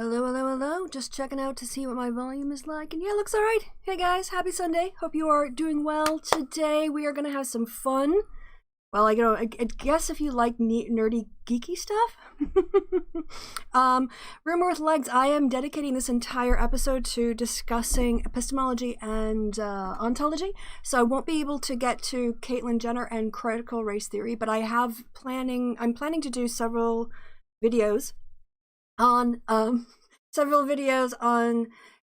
Hello, hello, hello. Just checking out to see what my volume is like. And yeah, looks alright. Hey guys, happy Sunday. Hope you are doing well. Today we are going to have some fun. Well, I guess if you like nerdy, geeky stuff. Rumor with Legs, I am dedicating this entire episode to discussing epistemology and ontology. So I won't be able to get to Caitlyn Jenner and critical race theory, but I'm planning to do several videos on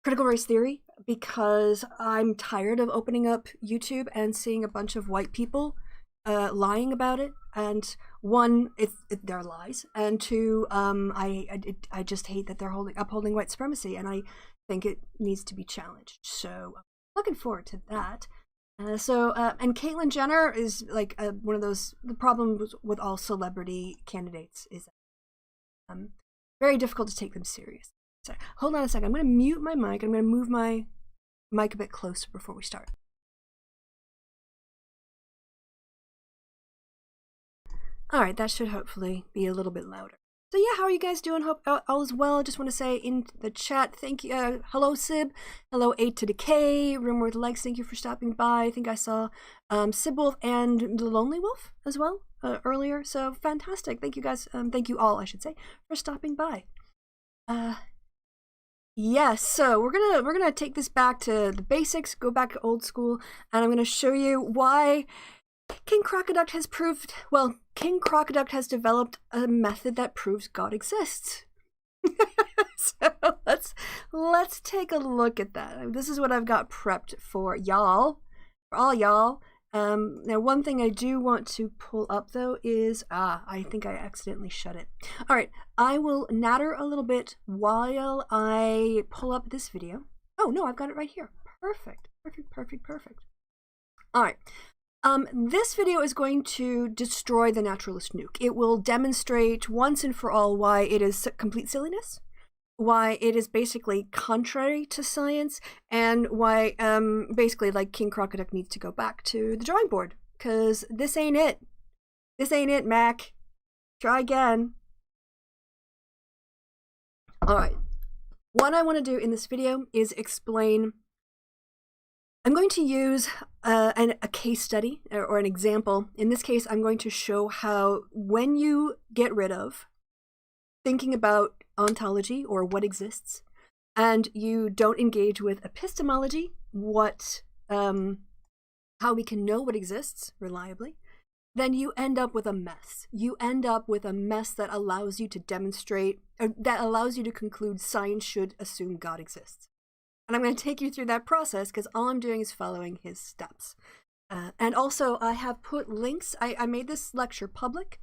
critical race theory, because I'm tired of opening up YouTube and seeing a bunch of white people lying about it. And one, they're lies, and two, I just hate that they're upholding white supremacy, and I think it needs to be challenged. So looking forward to that. And Caitlyn Jenner is like one of those. The problem with all celebrity candidates is very difficult to take them serious. So hold on a second. I'm going to mute my mic. I'm going to move my mic a bit closer before we start. All right, that should hopefully be a little bit louder. So yeah, how are you guys doing? Hope all is well. Just want to say in the chat, thank you. Hello, Sib. Hello, 8 to Decay. Rumor with Legs, thank you for stopping by. I think I saw Sib Wolf and the Lonely Wolf as well earlier. So fantastic. Thank you guys. Thank you all, I should say, for stopping by. Yes, so we're gonna take this back to the basics, go back to old school, and I'm gonna show you why King Crocoduck has developed a method that proves God exists. So let's take a look at that. This is what I've got prepped for y'all, for all y'all. Now one thing I do want to pull up though is, I think I accidentally shut it. All right, I will natter a little bit while I pull up this video. Oh no, I've got it right here. Perfect. All right. This video is going to destroy the Naturalist Nuke. It will demonstrate once and for all why it is complete silliness, why it is basically contrary to science, and why basically like King Crocoduck needs to go back to the drawing board, because this ain't it. This ain't it, Mac. Try again. All right. What I want to do in this video is explain. I'm going to use a case study or an example. In this case, I'm going to show how when you get rid of thinking about ontology or what exists, and you don't engage with epistemology, how we can know what exists reliably, then you end up with a mess. You end up with a mess that allows you to demonstrate, or that allows you to conclude science should assume God exists. And I'm going to take you through that process because all I'm doing is following his steps. And also, I have put links. I made this lecture public.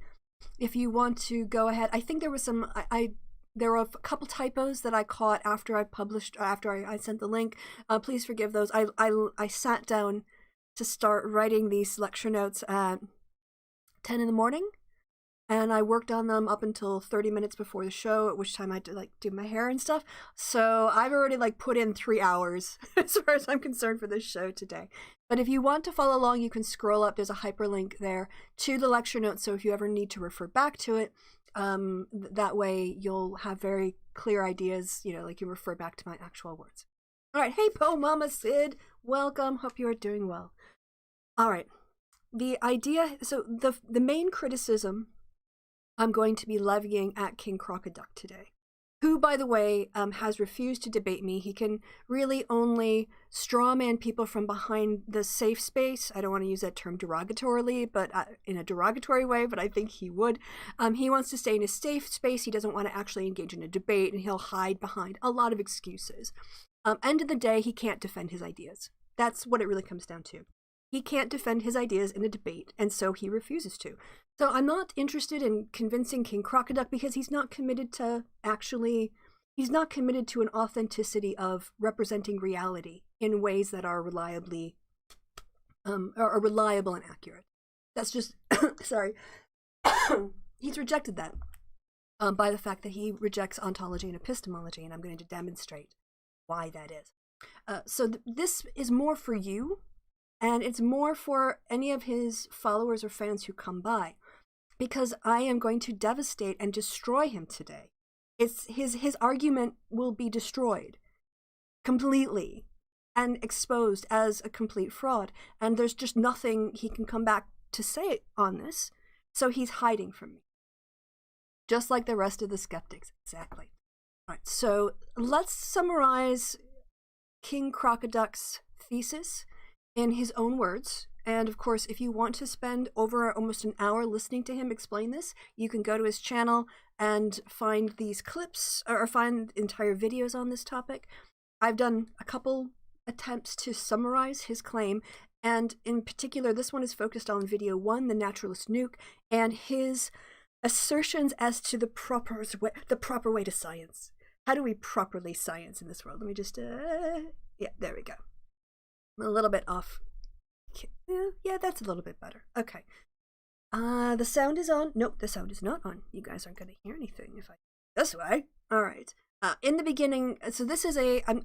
If you want to go ahead, I think there was some. There were a couple typos that I caught after I published, after I sent the link. Please forgive those. I sat down to start writing these lecture notes at 10 in the morning. And I worked on them up until 30 minutes before the show, at which time I had to do my hair and stuff. So I've already put in 3 hours as far as I'm concerned for this show today. But if you want to follow along, you can scroll up. There's a hyperlink there to the lecture notes. So if you ever need to refer back to it, that way you'll have very clear ideas, you refer back to my actual words. All right. Hey, Po Mama Sid. Welcome. Hope you are doing well. All right. The idea, so the main criticism I'm going to be levying at King Crocoduck today, who, by the way, has refused to debate me. He can really only strawman people from behind the safe space. I don't want to use that term derogatorily, but in a derogatory way, but I think he would. He wants to stay in a safe space. He doesn't want to actually engage in a debate, and he'll hide behind a lot of excuses. End of the day, he can't defend his ideas. That's what it really comes down to. He can't defend his ideas in a debate, and so he refuses to. So I'm not interested in convincing King Crocoduck because he's not committed to an authenticity of representing reality in ways that are reliably, are reliable and accurate. That's just, sorry. He's rejected that by the fact that he rejects ontology and epistemology, and I'm going to demonstrate why that is. So this is more for you. And it's more for any of his followers or fans who come by, because I am going to devastate and destroy him today. his argument will be destroyed completely and exposed as a complete fraud, and there's just nothing he can come back to say on this, so he's hiding from me. Just like the rest of the skeptics, exactly. All right, so let's summarize King Crocoduck's thesis in his own words. And of course, if you want to spend over almost an hour listening to him explain this, you can go to his channel and find these clips or find entire videos on this topic. I've done a couple attempts to summarize his claim, and in particular, this one is focused on video 1, the Naturalist Nuke, and his assertions as to the proper way to science. How do we properly science in this world? Let me just, yeah, there we go. I'm a little bit off. Yeah, that's a little bit better. Okay. The sound is on. Nope, the sound is not on. You guys aren't going to hear anything if I this way. All right. In the beginning, so this is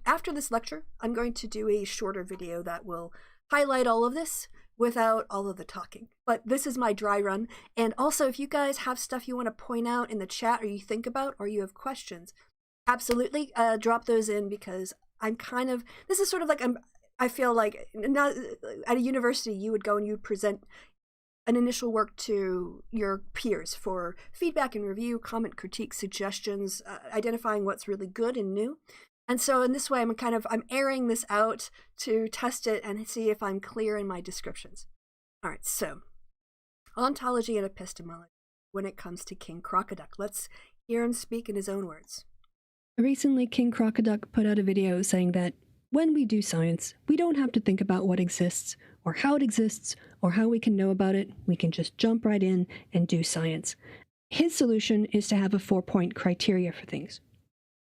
after this lecture, I'm going to do a shorter video that will highlight all of this without all of the talking. But this is my dry run. And also, if you guys have stuff you want to point out in the chat or you think about or you have questions, absolutely drop those in, because I'm kind of, this is sort of like, I feel like not, at a university you would go and you would present an initial work to your peers for feedback and review, comment, critique, suggestions, identifying what's really good and new. And so in this way, I'm airing this out to test it and see if I'm clear in my descriptions. All right, so ontology and epistemology when it comes to King Crocoduck. Let's hear him speak in his own words. Recently, King Crocoduck put out a video saying that when we do science, we don't have to think about what exists, or how it exists, or how we can know about it. We can just jump right in and do science. His solution is to have a 4-point criteria for things.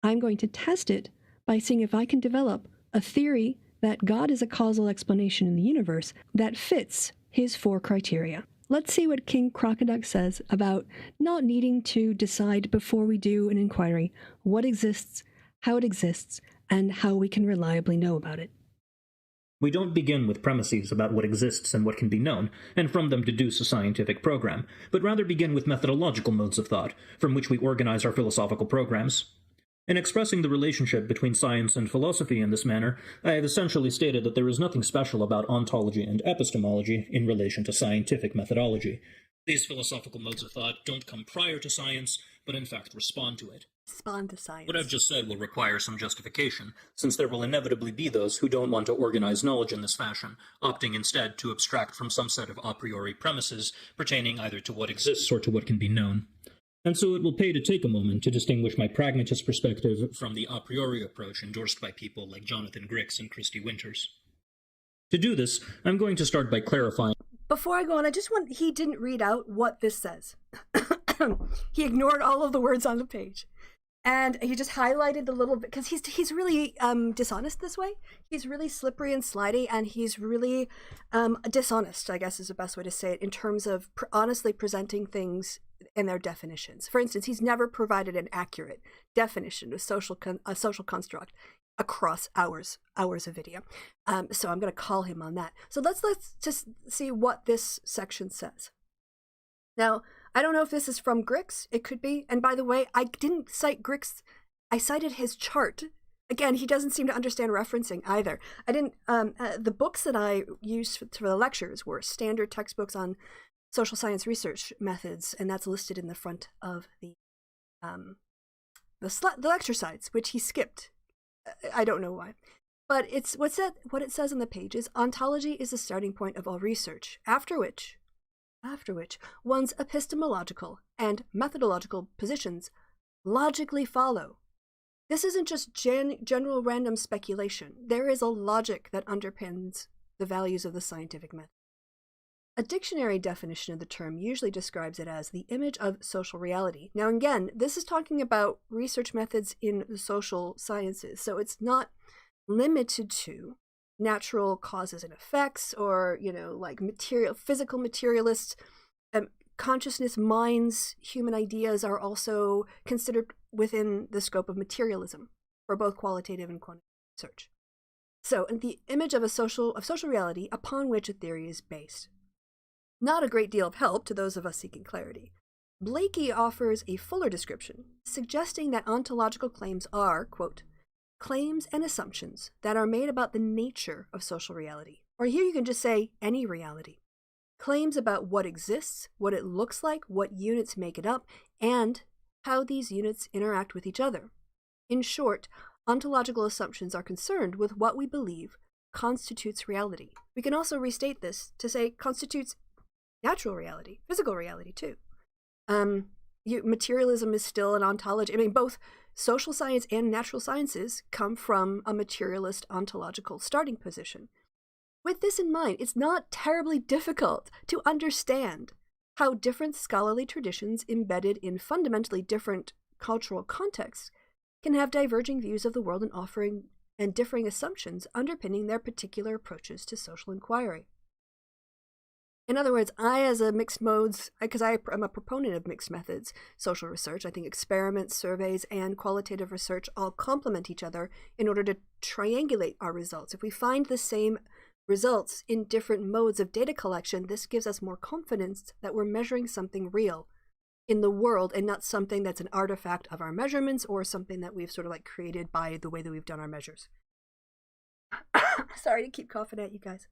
I'm going to test it by seeing if I can develop a theory that God is a causal explanation in the universe that fits his 4 criteria. Let's see what King Crocoduck says about not needing to decide before we do an inquiry what exists, how it exists, and how we can reliably know about it. We don't begin with premises about what exists and what can be known, and from them deduce a scientific program, but rather begin with methodological modes of thought, from which we organize our philosophical programs. In expressing the relationship between science and philosophy in this manner, I have essentially stated that there is nothing special about ontology and epistemology in relation to scientific methodology. These philosophical modes of thought don't come prior to science, but in fact respond to it. Respond to science. What I've just said will require some justification, since there will inevitably be those who don't want to organize knowledge in this fashion, opting instead to abstract from some set of a priori premises pertaining either to what exists or to what can be known. And so it will pay to take a moment to distinguish my pragmatist perspective from the a priori approach endorsed by people like Jonathan Grix and Kristi Winters. To do this, I'm going to start by clarifying. Before I go on, he didn't read out what this says. He ignored all of the words on the page. And he just highlighted the little bit, because he's really dishonest this way. He's really slippery and slidey, and he's really dishonest, I guess is the best way to say it, in terms of honestly presenting things in their definitions. For instance, he's never provided an accurate definition of a social construct across hours of video. So I'm going to call him on that. So let's just see what this section says. Now, I don't know if this is from Grix. It could be. And by the way, I didn't cite Grix. I cited his chart. Again, he doesn't seem to understand referencing either. I didn't. The books that I used for the lectures were standard textbooks on social science research methods, and that's listed in the front of the lecture slides, which he skipped. I don't know why. But it's what it says on the page is ontology is the starting point of all research, after which one's epistemological and methodological positions logically follow. This isn't just general random speculation. There is a logic that underpins the values of the scientific method. A dictionary definition of the term usually describes it as the image of social reality. Now again, this is talking about research methods in the social sciences, so it's not limited to natural causes and effects, or like physical materialists. Consciousness minds, human ideas are also considered within the scope of materialism for both qualitative and quantitative research. So, the image of social reality upon which a theory is based. Not a great deal of help to those of us seeking clarity, Blakey offers a fuller description, suggesting that ontological claims are, quote, claims and assumptions that are made about the nature of social reality. Or here you can just say any reality. Claims about what exists, what it looks like, what units make it up, and how these units interact with each other. In short, ontological assumptions are concerned with what we believe constitutes reality. We can also restate this to say constitutes natural reality, physical reality too. Materialism is still an ontology. I mean, both social science and natural sciences come from a materialist ontological starting position. With this in mind, it's not terribly difficult to understand how different scholarly traditions embedded in fundamentally different cultural contexts can have diverging views of the world and offering and differing assumptions underpinning their particular approaches to social inquiry. In other words, I, as a mixed modes, because I'm a proponent of mixed methods social research, I think experiments, surveys, and qualitative research all complement each other in order to triangulate our results. If we find the same results in different modes of data collection, this gives us more confidence that we're measuring something real in the world and not something that's an artifact of our measurements or something that we've sort of like created by the way that we've done our measures. Sorry to keep coughing at you guys.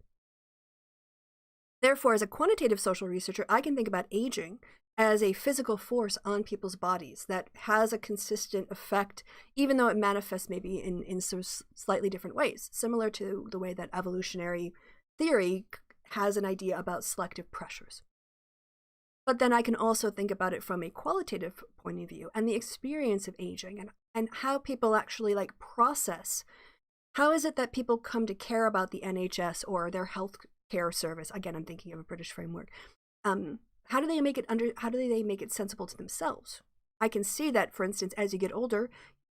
Therefore, as a quantitative social researcher, I can think about aging as a physical force on people's bodies that has a consistent effect, even though it manifests maybe in some slightly different ways, similar to the way that evolutionary theory has an idea about selective pressures. But then I can also think about it from a qualitative point of view and the experience of aging and how people actually like process. How is it that people come to care about the NHS or their health care service? Again, I'm thinking of a British framework. How do they make it sensible to themselves? I can see that, for instance, as you get older,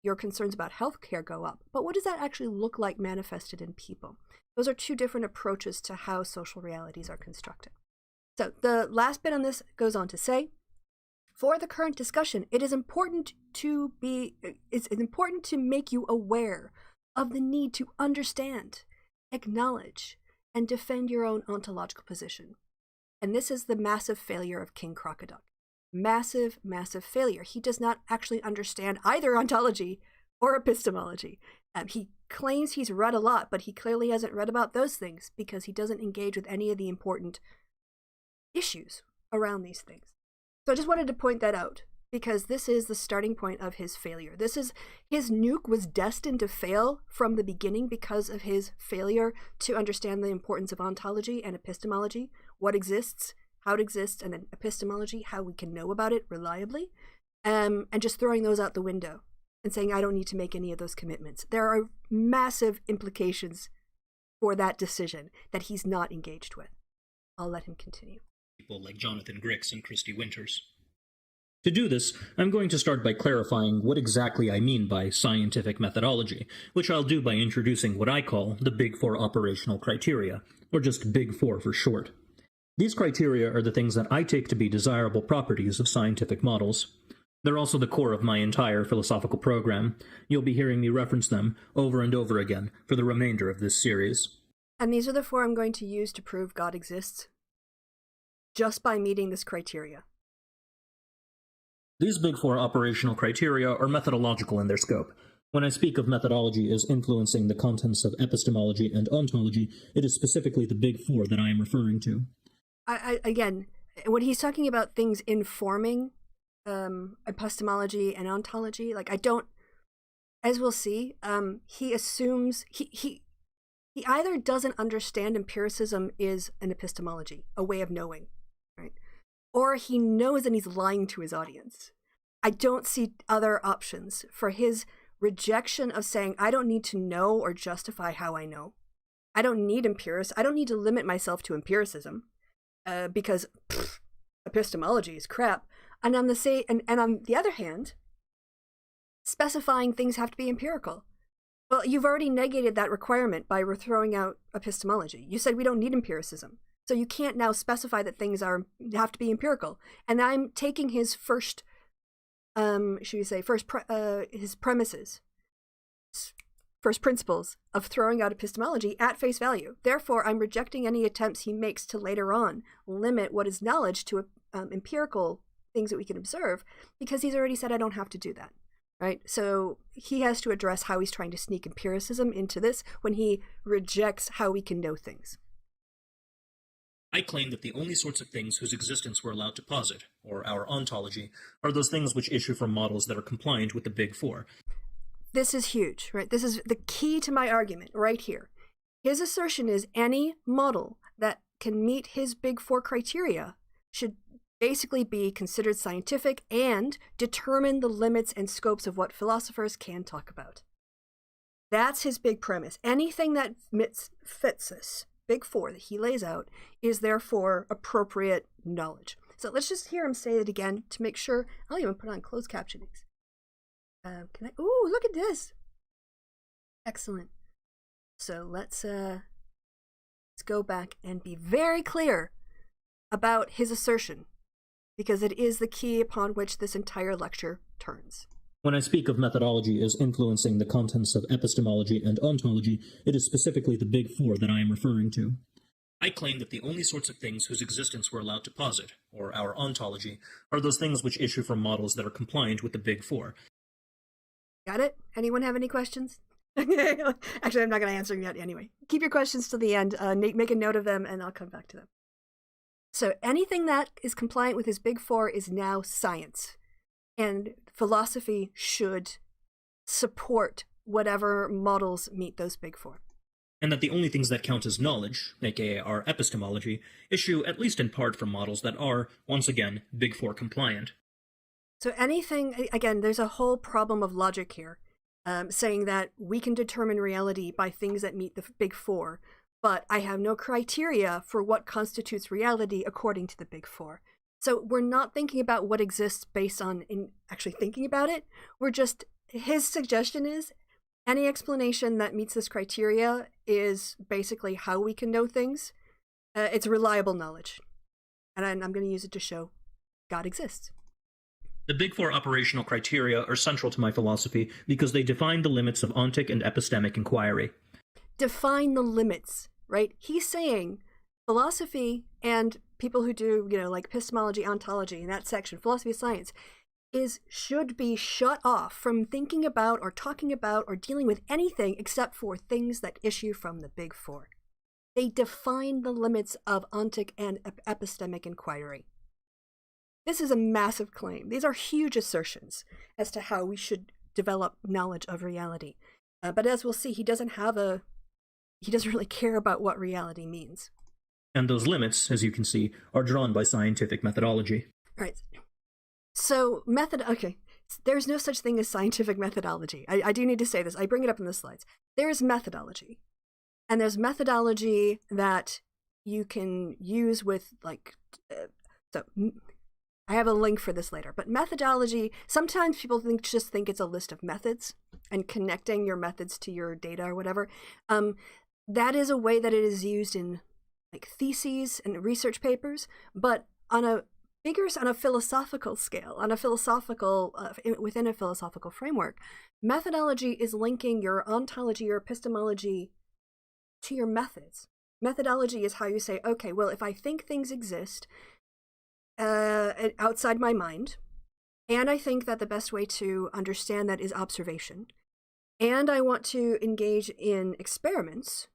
your concerns about healthcare go up. But what does that actually look like manifested in people? Those are two different approaches to how social realities are constructed. So the last bit on this goes on to say, for the current discussion, it is important to make you aware of the need to understand, acknowledge, and defend your own ontological position. And this is the massive failure of King Crocoduck. Massive, massive failure. He does not actually understand either ontology or epistemology. He claims he's read a lot, but he clearly hasn't read about those things because he doesn't engage with any of the important issues around these things. So I just wanted to point that out because this is the starting point of his failure. His nuke was destined to fail from the beginning because of his failure to understand the importance of ontology and epistemology, what exists, how it exists, and then epistemology, how we can know about it reliably, and just throwing those out the window and saying, I don't need to make any of those commitments. There are massive implications for that decision that he's not engaged with. I'll let him continue. People like Jonathan Grix and Kristi Winters. To do this, I'm going to start by clarifying what exactly I mean by scientific methodology, which I'll do by introducing what I call the Big Four operational criteria, or just Big Four for short. These criteria are the things that I take to be desirable properties of scientific models. They're also the core of my entire philosophical program. You'll be hearing me reference them over and over again for the remainder of this series. And these are the four I'm going to use to prove God exists, just by meeting this criteria. These Big Four operational criteria are methodological in their scope. When I speak of methodology as influencing the contents of epistemology and ontology, it is specifically the Big Four that I am referring to. Again, when he's talking about things informing epistemology and ontology, like I don't, as we'll see, he assumes, he either doesn't understand empiricism is an epistemology, a way of knowing, right? Or he knows and he's lying to his audience. I don't see other options for his rejection of saying, I don't need to know or justify how I know. I don't need I don't need to limit myself to empiricism because epistemology is crap. And on the other hand, specifying things have to be empirical. Well, you've already negated that requirement by throwing out epistemology. You said we don't need empiricism. So you can't now specify that things have to be empirical. And I'm taking his first premises, first principles of throwing out epistemology at face value. Therefore, I'm rejecting any attempts he makes to later on limit what is knowledge to empirical things that we can observe, because he's already said I don't have to do that, right? So he has to address how he's trying to sneak empiricism into this when he rejects how we can know things. I claim that the only sorts of things whose existence we're allowed to posit, or our ontology, are those things which issue from models that are compliant with the Big Four. This is huge, right? This is the key to my argument right here. His assertion is any model that can meet his Big Four criteria should basically be considered scientific and determine the limits and scopes of what philosophers can talk about. That's his big premise. Anything that fits this Big Four that he lays out is therefore appropriate knowledge. So let's just hear him say it again to make sure. I'll even put on closed captionings. Ooh, look at this. Excellent. So let's go back and be very clear about his assertion, because it is the key upon which this entire lecture turns. When I speak of methodology as influencing the contents of epistemology and ontology, it is specifically the Big Four that I am referring to. I claim that the only sorts of things whose existence we're allowed to posit, or our ontology, are those things which issue from models that are compliant with the Big Four. Got it? Anyone have any questions? Actually, I'm not going to answer them yet anyway. Keep your questions to the end. Make a note of them, and I'll come back to them. So anything that is compliant with his Big Four is now science. And philosophy should support whatever models meet those Big Four. And that the only things that count as knowledge, aka our epistemology, issue at least in part from models that are, once again, Big Four compliant. So anything, again, there's a whole problem of logic here, saying that we can determine reality by things that meet the Big Four, but I have no criteria for what constitutes reality according to the Big Four. So we're not thinking about what exists based on actually thinking about it. His suggestion is any explanation that meets this criteria is basically how we can know things. It's reliable knowledge. And I'm going to use it to show God exists. The Big Four operational criteria are central to my philosophy because they define the limits of ontic and epistemic inquiry. Define the limits, right? He's saying philosophy and people who do, like epistemology, ontology, in that section, philosophy of science, should be shut off from thinking about or talking about or dealing with anything except for things that issue from the Big Four. They define the limits of ontic and epistemic inquiry. This is a massive claim. These are huge assertions as to how we should develop knowledge of reality. But as we'll see, he doesn't really care about what reality means. And those limits, as you can see, are drawn by scientific methodology. Right. So there's no such thing as scientific methodology. I do need to say this. I bring it up in the slides. There is methodology. And there's methodology that you can use with, I have a link for this later, but methodology, sometimes people just think it's a list of methods and connecting your methods to your data or whatever. That is a way that it is used in theses and research papers, but on a philosophical scale, within a philosophical framework, methodology is linking your ontology, your epistemology to your methods. Methodology is how you say, okay, well, if I think things exist outside my mind, and I think that the best way to understand that is observation, and I want to engage in experiments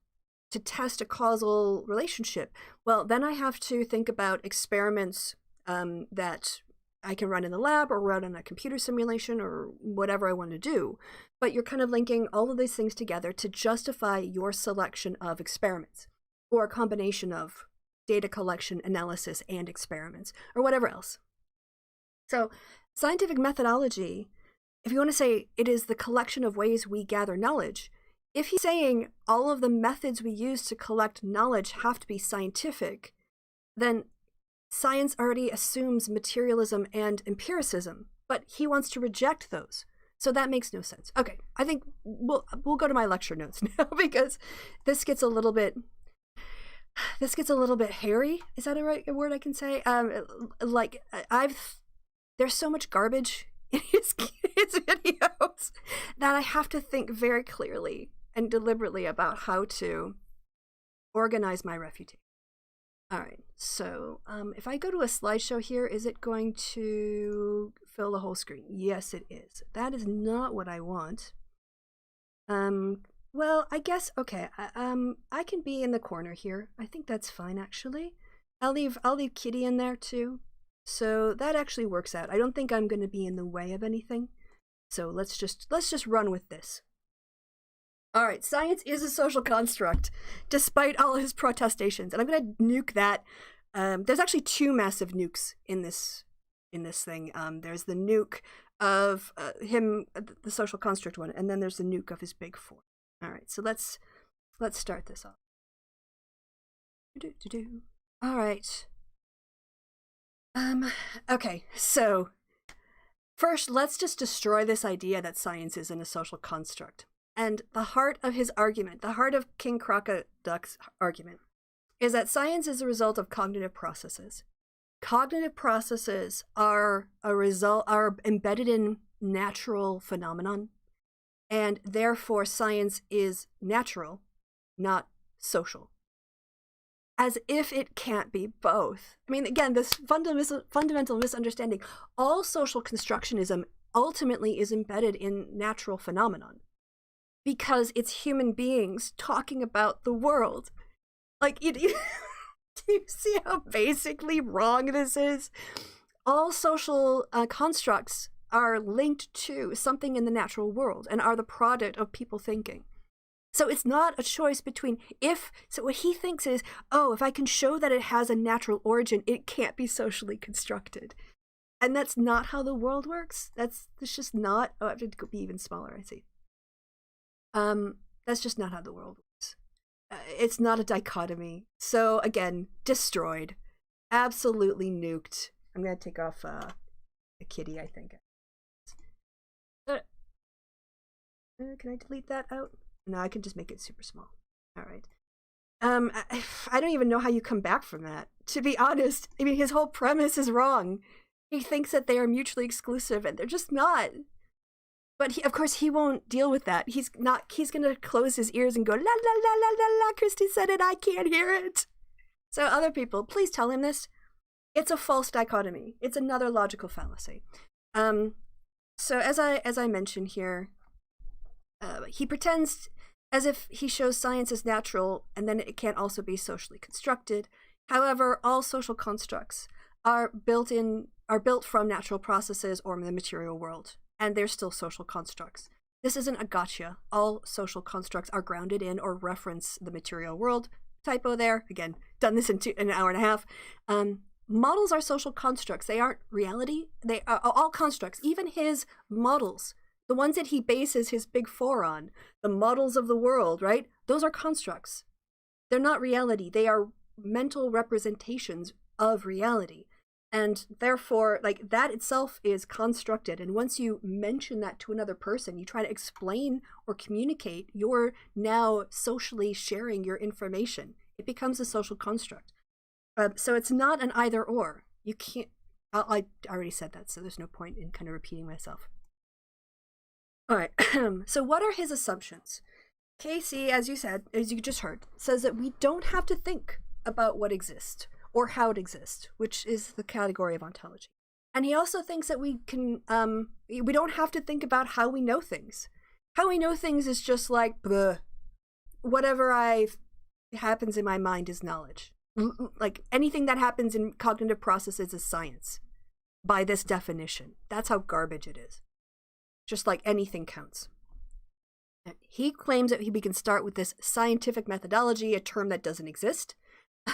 to test a causal relationship, well, then I have to think about experiments that I can run in the lab or run in a computer simulation or whatever I want to do. But you're kind of linking all of these things together to justify your selection of experiments or a combination of data collection, analysis, and experiments, or whatever else. So scientific methodology, if you want to say it is the collection of ways we gather knowledge, if he's saying all of the methods we use to collect knowledge have to be scientific, then science already assumes materialism and empiricism, but he wants to reject those. So that makes no sense. Okay, I think we'll go to my lecture notes now because this gets a little bit hairy. Is that a word I can say? There's so much garbage in his videos that I have to think very clearly and deliberately about how to organize my refutation. All right, so if I go to a slideshow here, is it going to fill the whole screen? Yes, it is. That is not what I want. Well, I guess, okay, I can be in the corner here. I think that's fine, actually. I'll leave Kitty in there, too. So that actually works out. I don't think I'm going to be in the way of anything. So let's just run with this. All right, science is a social construct, despite all his protestations, and I'm going to nuke that. There's actually two massive nukes in this thing. There's the nuke of him, the social construct one, and then there's the nuke of his big four. All right, so let's start this off. All right. Okay, so first, let's just destroy this idea that science isn't a social construct. And the heart of his argument, the heart of King Crocoduck's argument, is that science is a result of cognitive processes. Cognitive processes are embedded in natural phenomenon, and therefore science is natural, not social. As if it can't be both. I mean, again, this fundamental misunderstanding. All social constructionism ultimately is embedded in natural phenomenon, because it's human beings talking about the world. Like, do you see how basically wrong this is? All social constructs are linked to something in the natural world and are the product of people thinking. So it's not a choice between so what he thinks is, oh, if I can show that it has a natural origin, it can't be socially constructed. And that's not how the world works. That's just not, oh, I have to be even smaller, I see. That's just not how the world works. It's not a dichotomy. So again, destroyed, absolutely nuked. I'm gonna take off a kitty, I think. Can I delete that out? No, I can just make it super small. All right. I don't even know how you come back from that. To be honest, I mean, his whole premise is wrong. He thinks that they are mutually exclusive, and they're just not. But of course, he won't deal with that. He's going to close his ears and go, la, la, la, la, la, la, Kristi said it, I can't hear it. So other people, please tell him this. It's a false dichotomy. It's another logical fallacy. So as I mentioned here, he pretends as if he shows science as natural, and then it can't also be socially constructed. However, all social constructs are built from natural processes or the material world, and they're still social constructs. This isn't a gotcha. All social constructs are grounded in or reference the material world. Typo there. Again, done this in an hour and a half. Models are social constructs. They aren't reality. They are all constructs. Even his models, the ones that he bases his big four on, the models of the world, right? Those are constructs. They're not reality. They are mental representations of reality. And therefore, like, that itself is constructed. And once you mention that to another person, you try to explain or communicate, you're now socially sharing your information. It becomes a social construct. So it's not an either or. You can't, I already said that, so there's no point in kind of repeating myself. All right, so what are his assumptions? Casey, as you just heard, says that we don't have to think about what exists or how it exists, which is the category of ontology. And he also thinks that we don't have to think about how we know things. How we know things is just like, bleh, whatever happens in my mind is knowledge. Like, anything that happens in cognitive processes is science, by this definition. That's how garbage it is. Just like anything counts. He claims that we can start with this scientific methodology, a term that doesn't exist.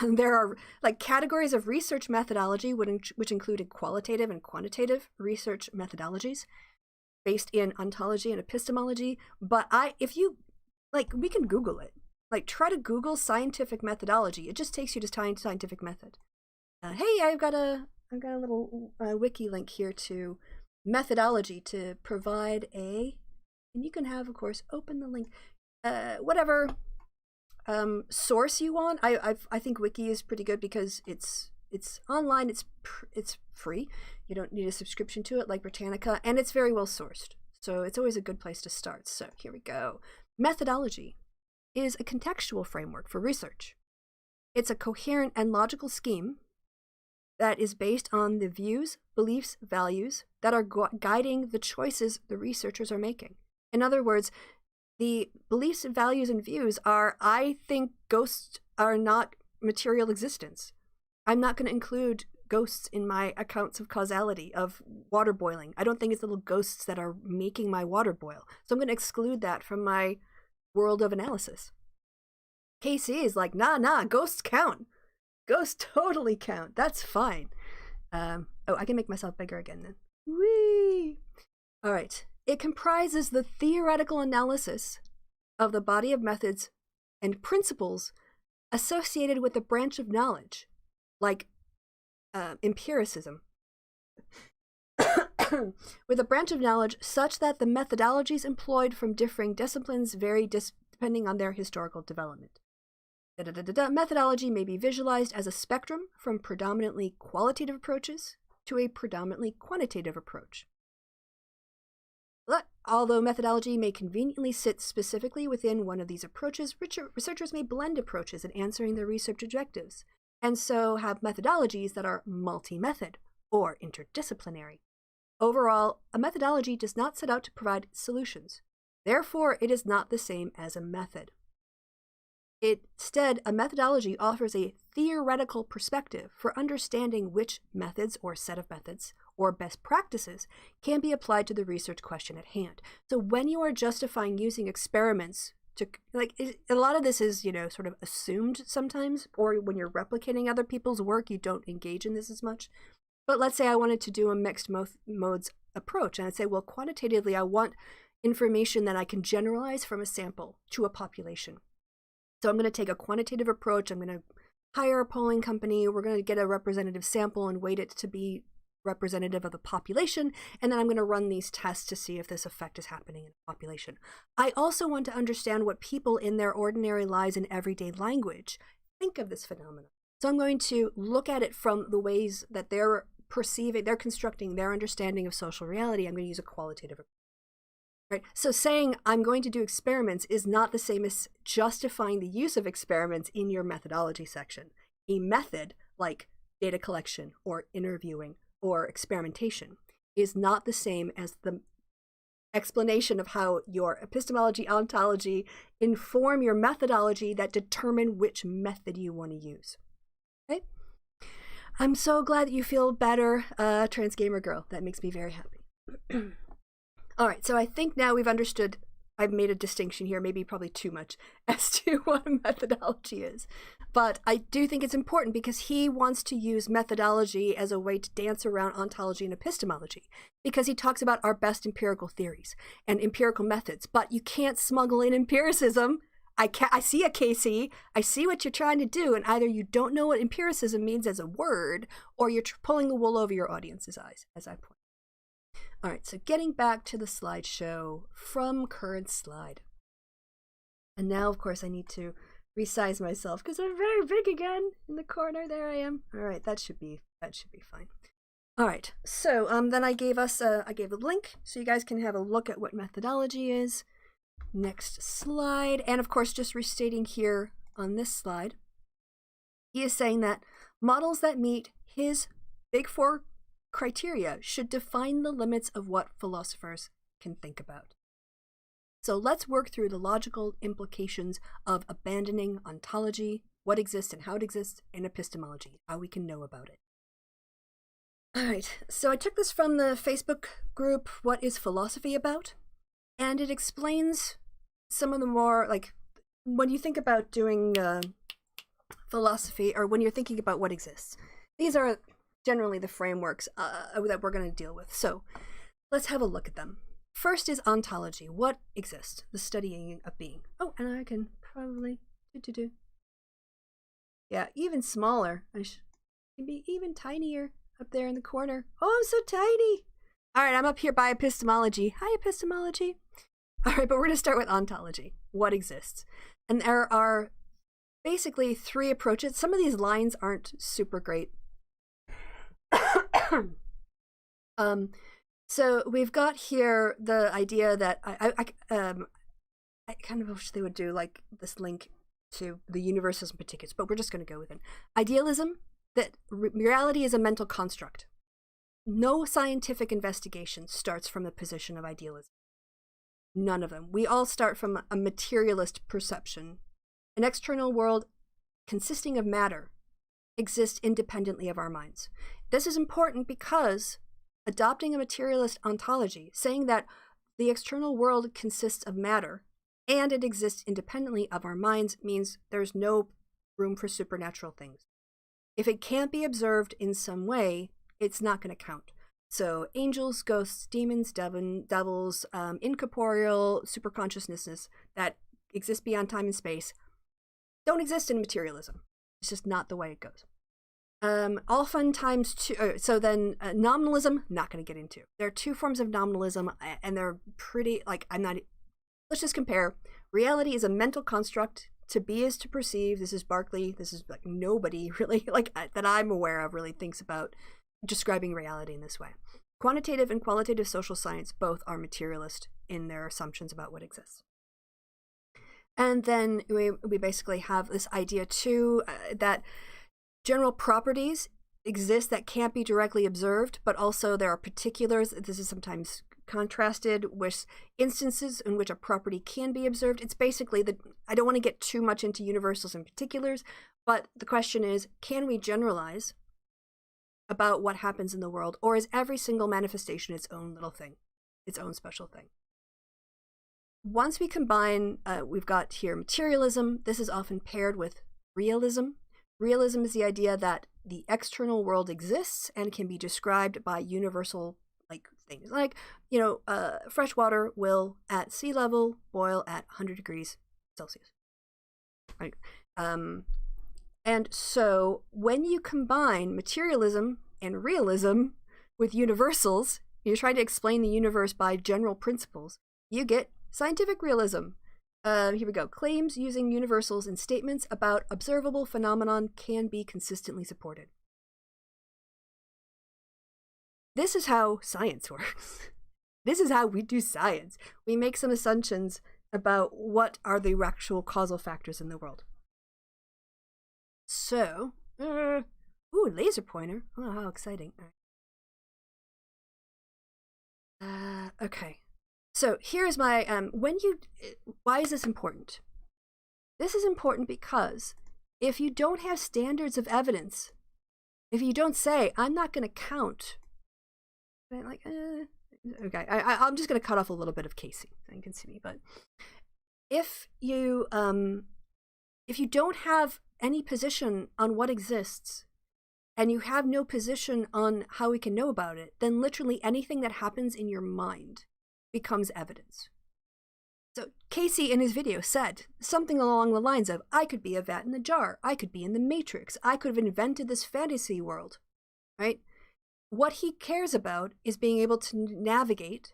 There are like categories of research methodology, which included qualitative and quantitative research methodologies based in ontology and epistemology. But we can Google it. Like, try to Google scientific methodology. It just takes you to scientific method. Hey, I've got a little wiki link here to methodology to provide and you can have, of course, open the link, whatever source you want. I think wiki is pretty good because it's online, it's free. You don't need a subscription to it like Britannica, and it's very well sourced. So it's always a good place to start. So here we go. Methodology is a contextual framework for research. It's a coherent and logical scheme that is based on the views, beliefs, values that are guiding the choices the researchers are making. In other words, the beliefs and values and views are, I think ghosts are not material existence. I'm not going to include ghosts in my accounts of causality of water boiling. I don't think it's little ghosts that are making my water boil. So I'm going to exclude that from my world of analysis. KC is like, nah, ghosts count. Ghosts totally count. That's fine. Oh, I can make myself bigger again then. Whee! All right. It comprises the theoretical analysis of the body of methods and principles associated with a branch of knowledge, like empiricism, with a branch of knowledge such that the methodologies employed from differing disciplines vary depending on their historical development. Methodology may be visualized as a spectrum from predominantly qualitative approaches to a predominantly quantitative approach. Although methodology may conveniently sit specifically within one of these approaches, researchers may blend approaches in answering their research objectives, and so have methodologies that are multi-method or interdisciplinary. Overall, a methodology does not set out to provide solutions. Therefore, it is not the same as a method. Instead, a methodology offers a theoretical perspective for understanding which methods or set of methods or best practices can be applied to the research question at hand. So when you are justifying using experiments to, like, a lot of this is, sort of assumed sometimes, or when you're replicating other people's work, you don't engage in this as much. But let's say I wanted to do a mixed modes approach, and I'd say, well, quantitatively, I want information that I can generalize from a sample to a population. So I'm going to take a quantitative approach. I'm going to hire a polling company. We're going to get a representative sample and weight it to be representative of the population. And then I'm going to run these tests to see if this effect is happening in the population. I also want to understand what people in their ordinary lives and everyday language think of this phenomenon. So I'm going to look at it from the ways that they're perceiving, they're constructing their understanding of social reality. I'm going to use a qualitative approach. Right. So saying I'm going to do experiments is not the same as justifying the use of experiments in your methodology section. A method like data collection or interviewing or experimentation is not the same as the explanation of how your epistemology, ontology inform your methodology that determine which method you want to use. Okay? I'm so glad that you feel better, trans gamer girl. That makes me very happy. All right, so I think now we've understood, I've made a distinction here, maybe probably too much, as to what a methodology is. But I do think it's important because he wants to use methodology as a way to dance around ontology and epistemology, because he talks about our best empirical theories and empirical methods, but you can't smuggle in empiricism. I see a KC, I see what you're trying to do, and either you don't know what empiricism means as a word, or you're pulling the wool over your audience's eyes, as I point. All right, so getting back to the slideshow from current slide. And now, of course, I need to resize myself because I'm very big again in the corner. There I am. All right, that should be fine. All right, so then I gave a link so you guys can have a look at what methodology is. Next slide, and of course, just restating here on this slide, he is saying that models that meet his big four criteria should define the limits of what philosophers can think about. So let's work through the logical implications of abandoning ontology, what exists and how it exists, and epistemology, how we can know about it. All right, so I took this from the Facebook group, What is Philosophy About? And it explains some of the more, like, when you think about doing philosophy, or when you're thinking about what exists, these are generally the frameworks that we're going to deal with. So let's have a look at them. First is ontology. What exists? The studying of being. Oh, and I can probably yeah, even smaller. I can be even tinier up there in the corner. Oh, I'm so tiny. All right, I'm up here by epistemology. Hi, epistemology. All right, but we're going to start with ontology. What exists? And there are basically three approaches. Some of these lines aren't super great. So we've got here the idea that I kind of wish they would do like this link to the universes and particulars, but we're just going to go with it. Idealism, that reality is a mental construct. No scientific investigation starts from a position of idealism. None of them. We all start from a materialist perception. An external world consisting of matter exists independently of our minds. This is important because adopting a materialist ontology, saying that the external world consists of matter and it exists independently of our minds, means there's no room for supernatural things. If it can't be observed in some way, it's not going to count. So angels, ghosts, demons, devils, incorporeal superconsciousnesses that exist beyond time and space don't exist in materialism. It's just not the way it goes. All fun times two. So then nominalism, not going to get into. There are two forms of nominalism, and they're pretty, let's just compare. Reality is a mental construct. To be is to perceive. This is Berkeley. This is like nobody really, that I'm aware of, really thinks about describing reality in this way. Quantitative and qualitative social science both are materialist in their assumptions about what exists. And then we basically have this idea too that general properties exist that can't be directly observed, but also there are particulars. This is sometimes contrasted with instances in which a property can be observed. It's basically I don't want to get too much into universals and particulars, but the question is, can we generalize about what happens in the world, or is every single manifestation its own little thing, its own special thing? Once we combine, we've got here materialism. This is often paired with realism. Realism is the idea that the external world exists and can be described by universal things. Fresh water will at sea level boil at 100 degrees Celsius. Right? And so when you combine materialism and realism with universals, you're trying to explain the universe by general principles, you get scientific realism. Here we go. Claims using universals in statements about observable phenomenon can be consistently supported. This is how science works. This is how we do science. We make some assumptions about what are the actual causal factors in the world. So, laser pointer. Oh, how exciting. Okay. So here's my, why is this important? This is important because if you don't have standards of evidence, if you don't say, I'm not going to count, okay, I'm just going to cut off a little bit of Casey so you can see me, but if you don't have any position on what exists, and you have no position on how we can know about it, then literally anything that happens in your mind becomes evidence. So Casey in his video said something along the lines of, I could be a vat in the jar, I could be in the Matrix, I could have invented this fantasy world, right? What he cares about is being able to navigate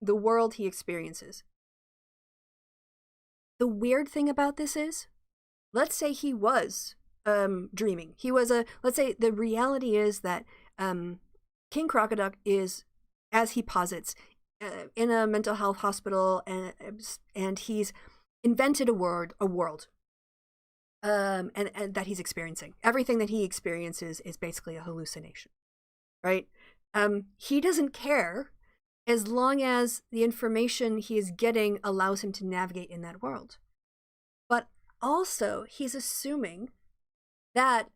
the world he experiences. The weird thing about this is, let's say he was dreaming. Let's say the reality is that King Crocoduck is, as he posits, in a mental health hospital, and he's invented a world, and that he's experiencing. Everything that he experiences is basically a hallucination, right? He doesn't care as long as the information he is getting allows him to navigate in that world. But also, he's assuming that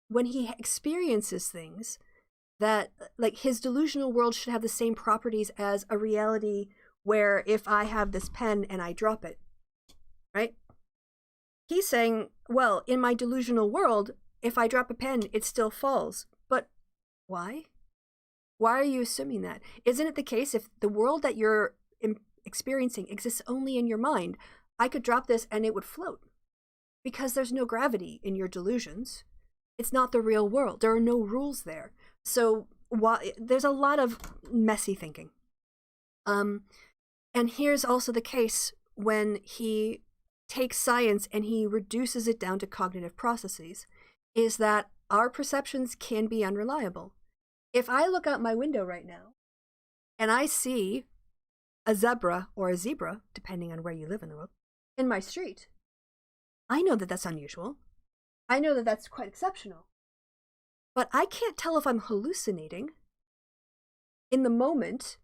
when he experiences things, that his delusional world should have the same properties as a reality where if I have this pen and I drop it, right? He's saying, well, in my delusional world, if I drop a pen, it still falls. But why? Why are you assuming that? Isn't it the case if the world that you're experiencing exists only in your mind, I could drop this and it would float? Because there's no gravity in your delusions. It's not the real world. There are no rules there. So there's a lot of messy thinking. And here's also the case when he takes science and he reduces it down to cognitive processes, is that our perceptions can be unreliable. If I look out my window right now and I see a zebra or a zebra, depending on where you live in the world, in my street, I know that that's unusual. I know that that's quite exceptional. But I can't tell if I'm hallucinating in the moment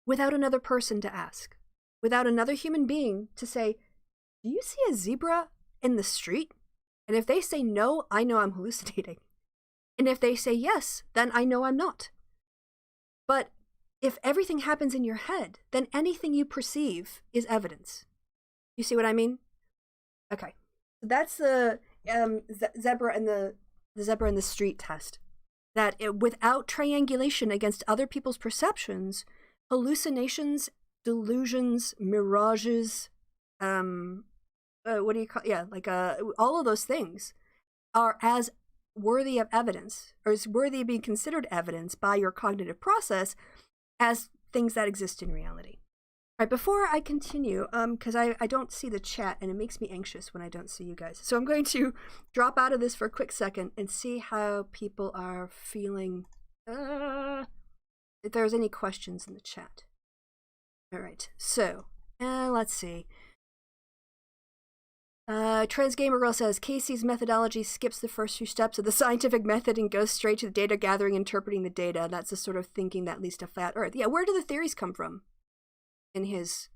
without another person to ask, without another human being to say, do you see a zebra in the street? And if they say no, I know I'm hallucinating. And if they say yes, then I know I'm not. But if everything happens in your head, then anything you perceive is evidence. You see what I mean? Okay. That's the zebra and the zebra in the street test. That without triangulation against other people's perceptions, hallucinations, delusions, mirages, what do you call? Yeah, like all of those things are as worthy of evidence, or is worthy of being considered evidence by your cognitive process as things that exist in reality. All right, before I continue, because I don't see the chat and it makes me anxious when I don't see you guys. So I'm going to drop out of this for a quick second and see how people are feeling. If there's any questions in the chat. All right, so let's see. Transgamer Girl says, Casey's methodology skips the first few steps of the scientific method and goes straight to the data gathering, interpreting the data. That's the sort of thinking that leads to flat Earth. Yeah, where do the theories come from? In his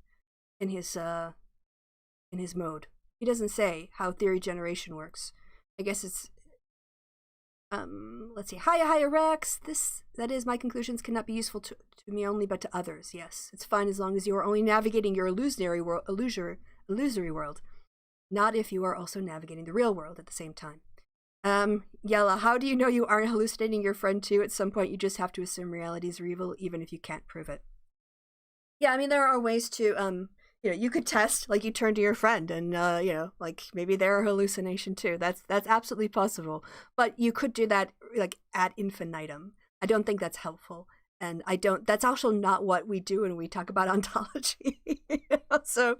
mode. He doesn't say how theory generation works. I guess it's let's see. Hiya Rex. That is, my conclusions cannot be useful to me only, but to others. Yes, it's fine as long as you are only navigating your illusory world, not if you are also navigating the real world at the same time. Yella, how do you know you aren't hallucinating your friend too? At some point, you just have to assume reality is real, even if you can't prove it. Yeah, I mean, there are ways to, you could test, like you turn to your friend and, like maybe they're a hallucination too. That's absolutely possible. But you could do that, like, ad infinitum. I don't think that's helpful. And that's also not what we do when we talk about ontology. So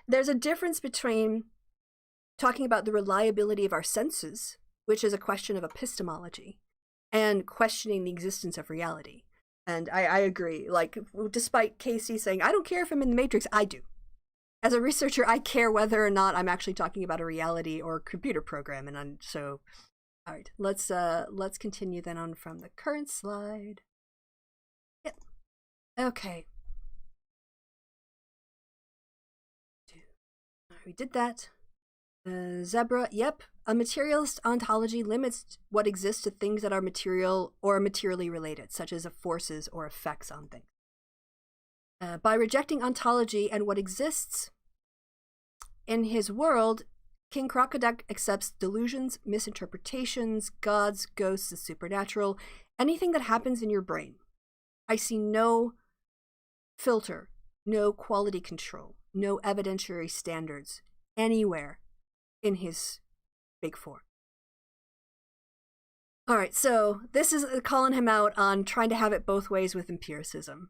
there's a difference between talking about the reliability of our senses, which is a question of epistemology, and questioning the existence of reality. And I agree. Like, despite Casey saying, I don't care if I'm in the Matrix, I do. As a researcher, I care whether or not I'm actually talking about a reality or a computer program. And so, all right, let's continue then on from the current slide. Yep. Okay. We did that. Zebra, yep. A materialist ontology limits what exists to things that are material or materially related, such as forces or effects on things. By rejecting ontology and what exists in his world, King Crocoduck accepts delusions, misinterpretations, gods, ghosts, the supernatural, anything that happens in your brain. I see no filter, no quality control, no evidentiary standards anywhere in his Big Four. All right, so this is calling him out on trying to have it both ways with empiricism.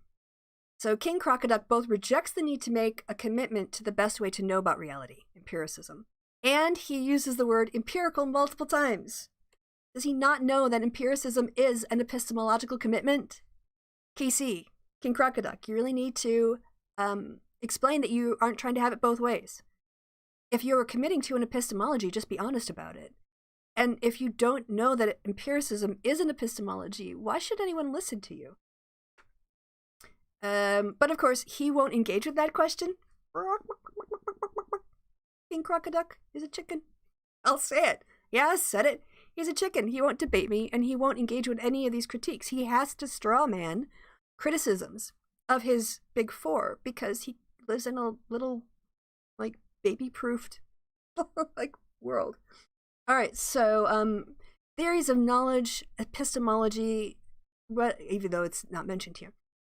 So King Crocoduck both rejects the need to make a commitment to the best way to know about reality, empiricism, and he uses the word empirical multiple times. Does he not know that empiricism is an epistemological commitment? KC, King Crocoduck, you really need to explain that you aren't trying to have it both ways. If you're committing to an epistemology, just be honest about it. And if you don't know that empiricism is an epistemology, why should anyone listen to you? But of course, he won't engage with that question. King Crocoduck is a chicken. I'll say it. Yeah, I said it. He's a chicken. He won't debate me, and he won't engage with any of these critiques. He has to straw man criticisms of his Big Four because he lives in a little, like, baby-proofed like world. All right, so theories of knowledge, epistemology, even though it's not mentioned here.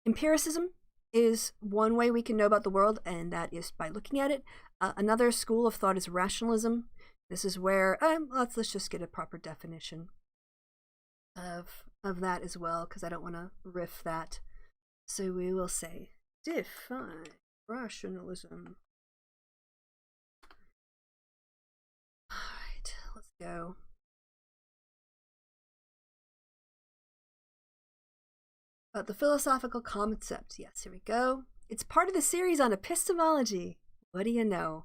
Empiricism is one way we can know about the world, and that is by looking at it. Another school of thought is rationalism. This is where let's just get a proper definition of that as well, because I don't want to riff that. So we will say define rationalism. Let's go. The philosophical concepts. Yes, here we go. It's part of the series on epistemology. What do you know?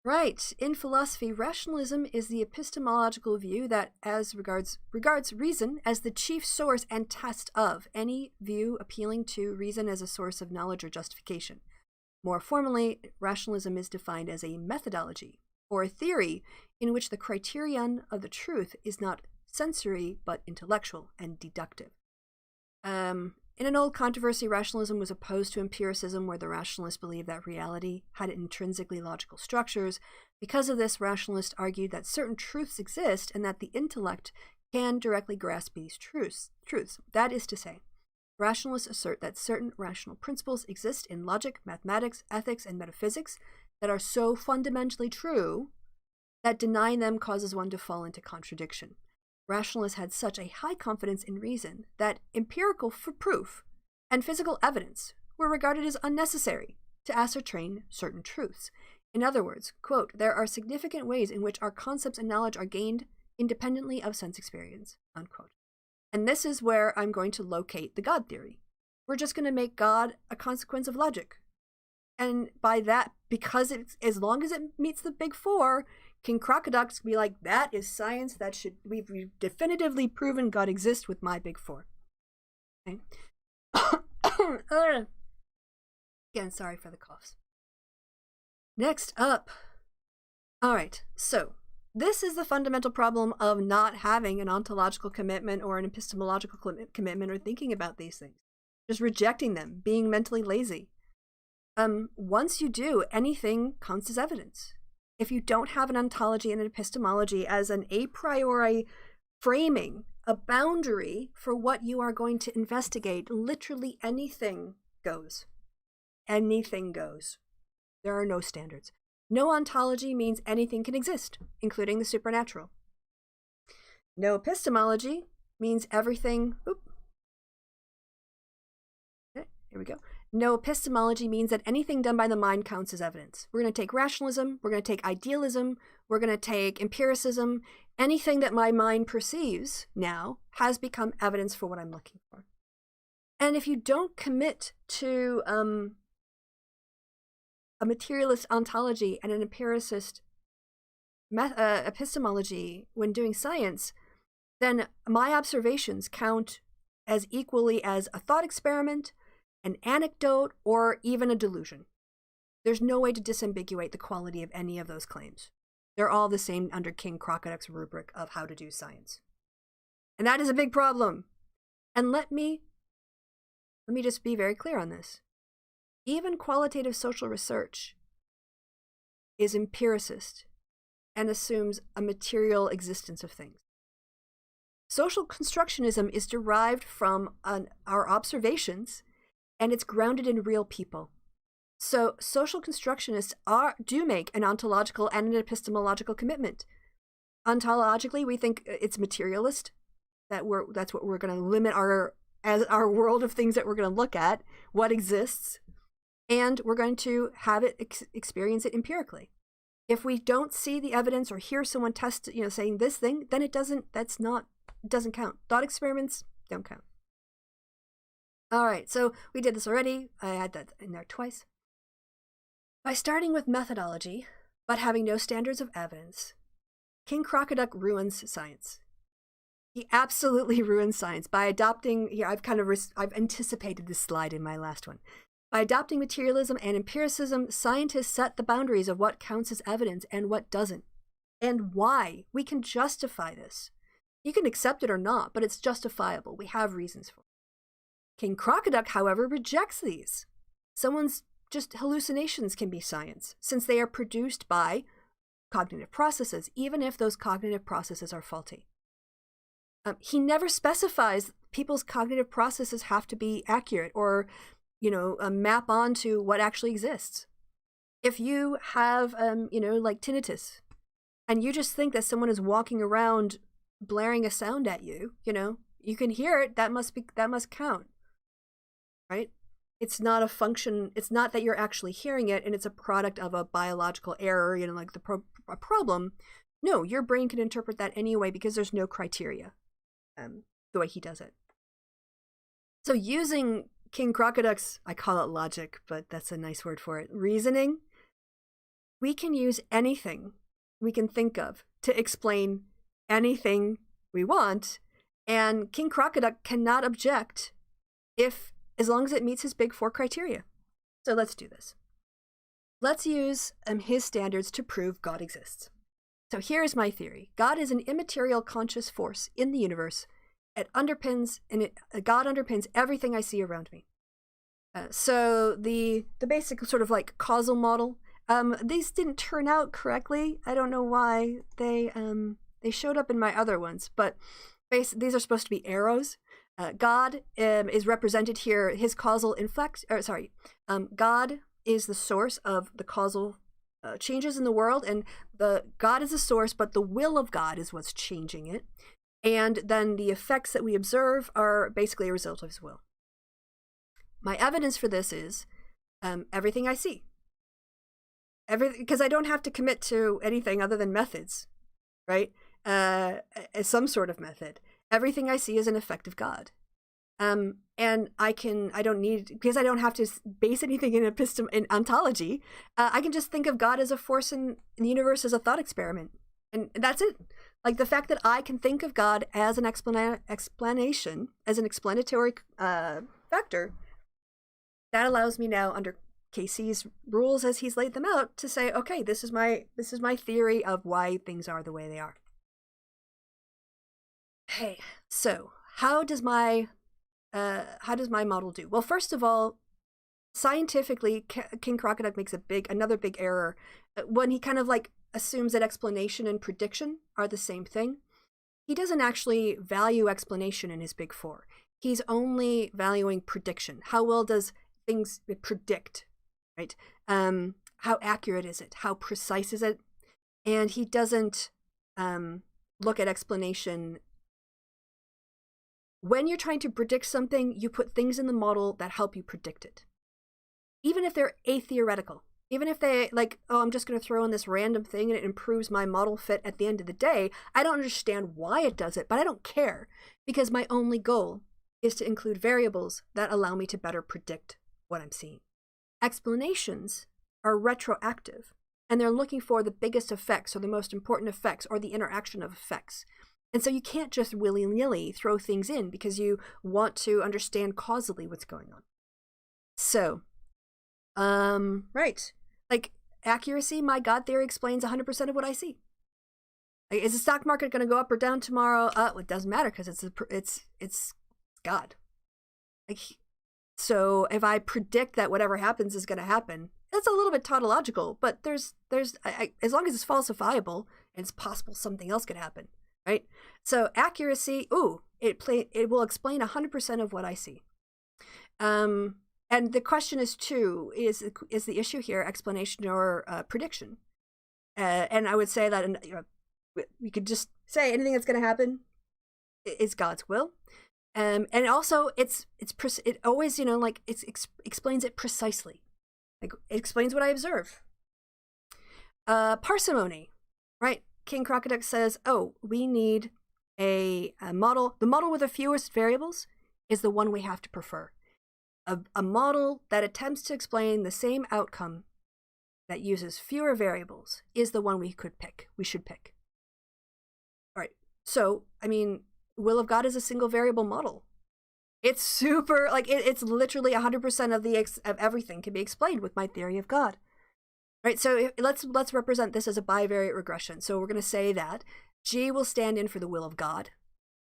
Right. In philosophy, rationalism is the epistemological view that regards reason as the chief source and test of any view appealing to reason as a source of knowledge or justification. More formally, rationalism is defined as a methodology, or a theory in which the criterion of the truth is not sensory but intellectual and deductive. In an old controversy, rationalism was opposed to empiricism, where the rationalists believed that reality had intrinsically logical structures. Because of this, rationalists argued that certain truths exist and that the intellect can directly grasp these truths. That is to say, rationalists assert that certain rational principles exist in logic, mathematics, ethics, and metaphysics that are so fundamentally true that denying them causes one to fall into contradiction. Rationalists had such a high confidence in reason that empirical proof and physical evidence were regarded as unnecessary to ascertain certain truths. In other words, quote, there are significant ways in which our concepts and knowledge are gained independently of sense experience, unquote. And this is where I'm going to locate the God theory. We're just going to make God a consequence of logic. And by that, because it's, as long as it meets the big four, King Crocoduck be like, that is science, we've definitively proven God exists with my big four. Okay. Again, sorry for the coughs. Next up. All right, so this is the fundamental problem of not having an ontological commitment or an epistemological commitment or thinking about these things. Just rejecting them, being mentally lazy. Once you do, anything counts as evidence. If you don't have an ontology and an epistemology as an a priori framing, a boundary for what you are going to investigate, literally anything goes. Anything goes. There are no standards. No ontology means anything can exist, including the supernatural. No epistemology means everything... Okay, here we go. No epistemology means that anything done by the mind counts as evidence. We're going to take rationalism, we're going to take idealism, we're going to take empiricism. Anything that my mind perceives now has become evidence for what I'm looking for. And if you don't commit to a materialist ontology and an empiricist epistemology when doing science, then my observations count as equally as a thought experiment, an anecdote, or even a delusion. There's no way to disambiguate the quality of any of those claims. They're all the same under King Crocoduck's rubric of how to do science. And that is a big problem. And let me just be very clear on this. Even qualitative social research is empiricist and assumes a material existence of things. Social constructionism is derived from our observations, and it's grounded in real people. So social constructionists do make an ontological and an epistemological commitment. Ontologically, we think it's materialist, that's what we're going to limit our world of things that we're going to look at, what exists, and we're going to have it experience it empirically. If we don't see the evidence or hear someone test, saying this thing, then it doesn't count. Thought experiments don't count. All right, so we did this already. I had that in there twice. By starting with methodology, but having no standards of evidence, King Crocoduck ruins science. He absolutely ruins science by adopting, I've anticipated this slide in my last one. By adopting materialism and empiricism, scientists set the boundaries of what counts as evidence and what doesn't, and why. We can justify this. You can accept it or not, but it's justifiable. We have reasons for it. King Crocoduck, however, rejects these. Someone's just hallucinations can be science, since they are produced by cognitive processes, even if those cognitive processes are faulty. He never specifies people's cognitive processes have to be accurate or, map onto what actually exists. If you have, like tinnitus, and you just think that someone is walking around blaring a sound at you, you can hear it, that must count. Right? It's not a function, it's not that you're actually hearing it and it's a product of a biological error, like a problem. No, your brain can interpret that anyway because there's no criteria, the way he does it. So using King Crocoduck's, I call it logic, but that's a nice word for it, reasoning, we can use anything we can think of to explain anything we want, and King Crocoduck cannot object as long as it meets his big 4 criteria. So let's do this. Let's use his standards to prove God exists. So here is my theory. God is an immaterial conscious force in the universe. God underpins everything I see around me. So the basic sort of like causal model, these didn't turn out correctly. I don't know why. They showed up in my other ones, but these are supposed to be arrows. God is represented here. His causal God is the source of the causal changes in the world, and God is the source, but the will of God is what's changing it. And then the effects that we observe are basically a result of his will. My evidence for this is everything I see. Because I don't have to commit to anything other than methods, right? Some sort of method. Everything I see is an effect of God. And because I don't have to base anything in ontology, I can just think of God as a force in the universe as a thought experiment. And that's it. Like the fact that I can think of God as an explanation, as an explanatory factor, that allows me now, under KC's rules as he's laid them out, to say, okay, this is my theory of why things are the way they are. Okay, so how does my model do? Well, first of all, scientifically, King Crocoduck makes another big error when he kind of like assumes that explanation and prediction are the same thing. He doesn't actually value explanation in his big 4. He's only valuing prediction. How well does things predict, right? How accurate is it? How precise is it? And he doesn't look at explanation. When you're trying to predict something, you put things in the model that help you predict it. Even if they're atheoretical. Even if they, like, oh, I'm just going to throw in this random thing and it improves my model fit at the end of the day, I don't understand why it does it, but I don't care, because my only goal is to include variables that allow me to better predict what I'm seeing. Explanations are retroactive, and they're looking for the biggest effects or the most important effects or the interaction of effects. And so you can't just willy-nilly throw things in because you want to understand causally what's going on. So, right. Like, accuracy, my God theory explains 100% of what I see. Like, is the stock market going to go up or down tomorrow? It doesn't matter because it's God. Like, so if I predict that whatever happens is going to happen, that's a little bit tautological, but there's as long as it's falsifiable and it's possible something else could happen, right? So accuracy, it will explain 100% of what I see. And the question is too, is the issue here explanation or prediction? And I would say that we could just say anything that's going to happen is God's will. And also it always, explains it precisely. Like, it explains what I observe. Parsimony, right? King Crocoduck says, we need a model. The model with the fewest variables is the one we have to prefer. A model that attempts to explain the same outcome that uses fewer variables is the one we should pick. All right. So, will of God is a single variable model. It's super, it's literally 100% of everything can be explained with my theory of God. Right, so let's represent this as a bivariate regression. So we're going to say that G will stand in for the will of God,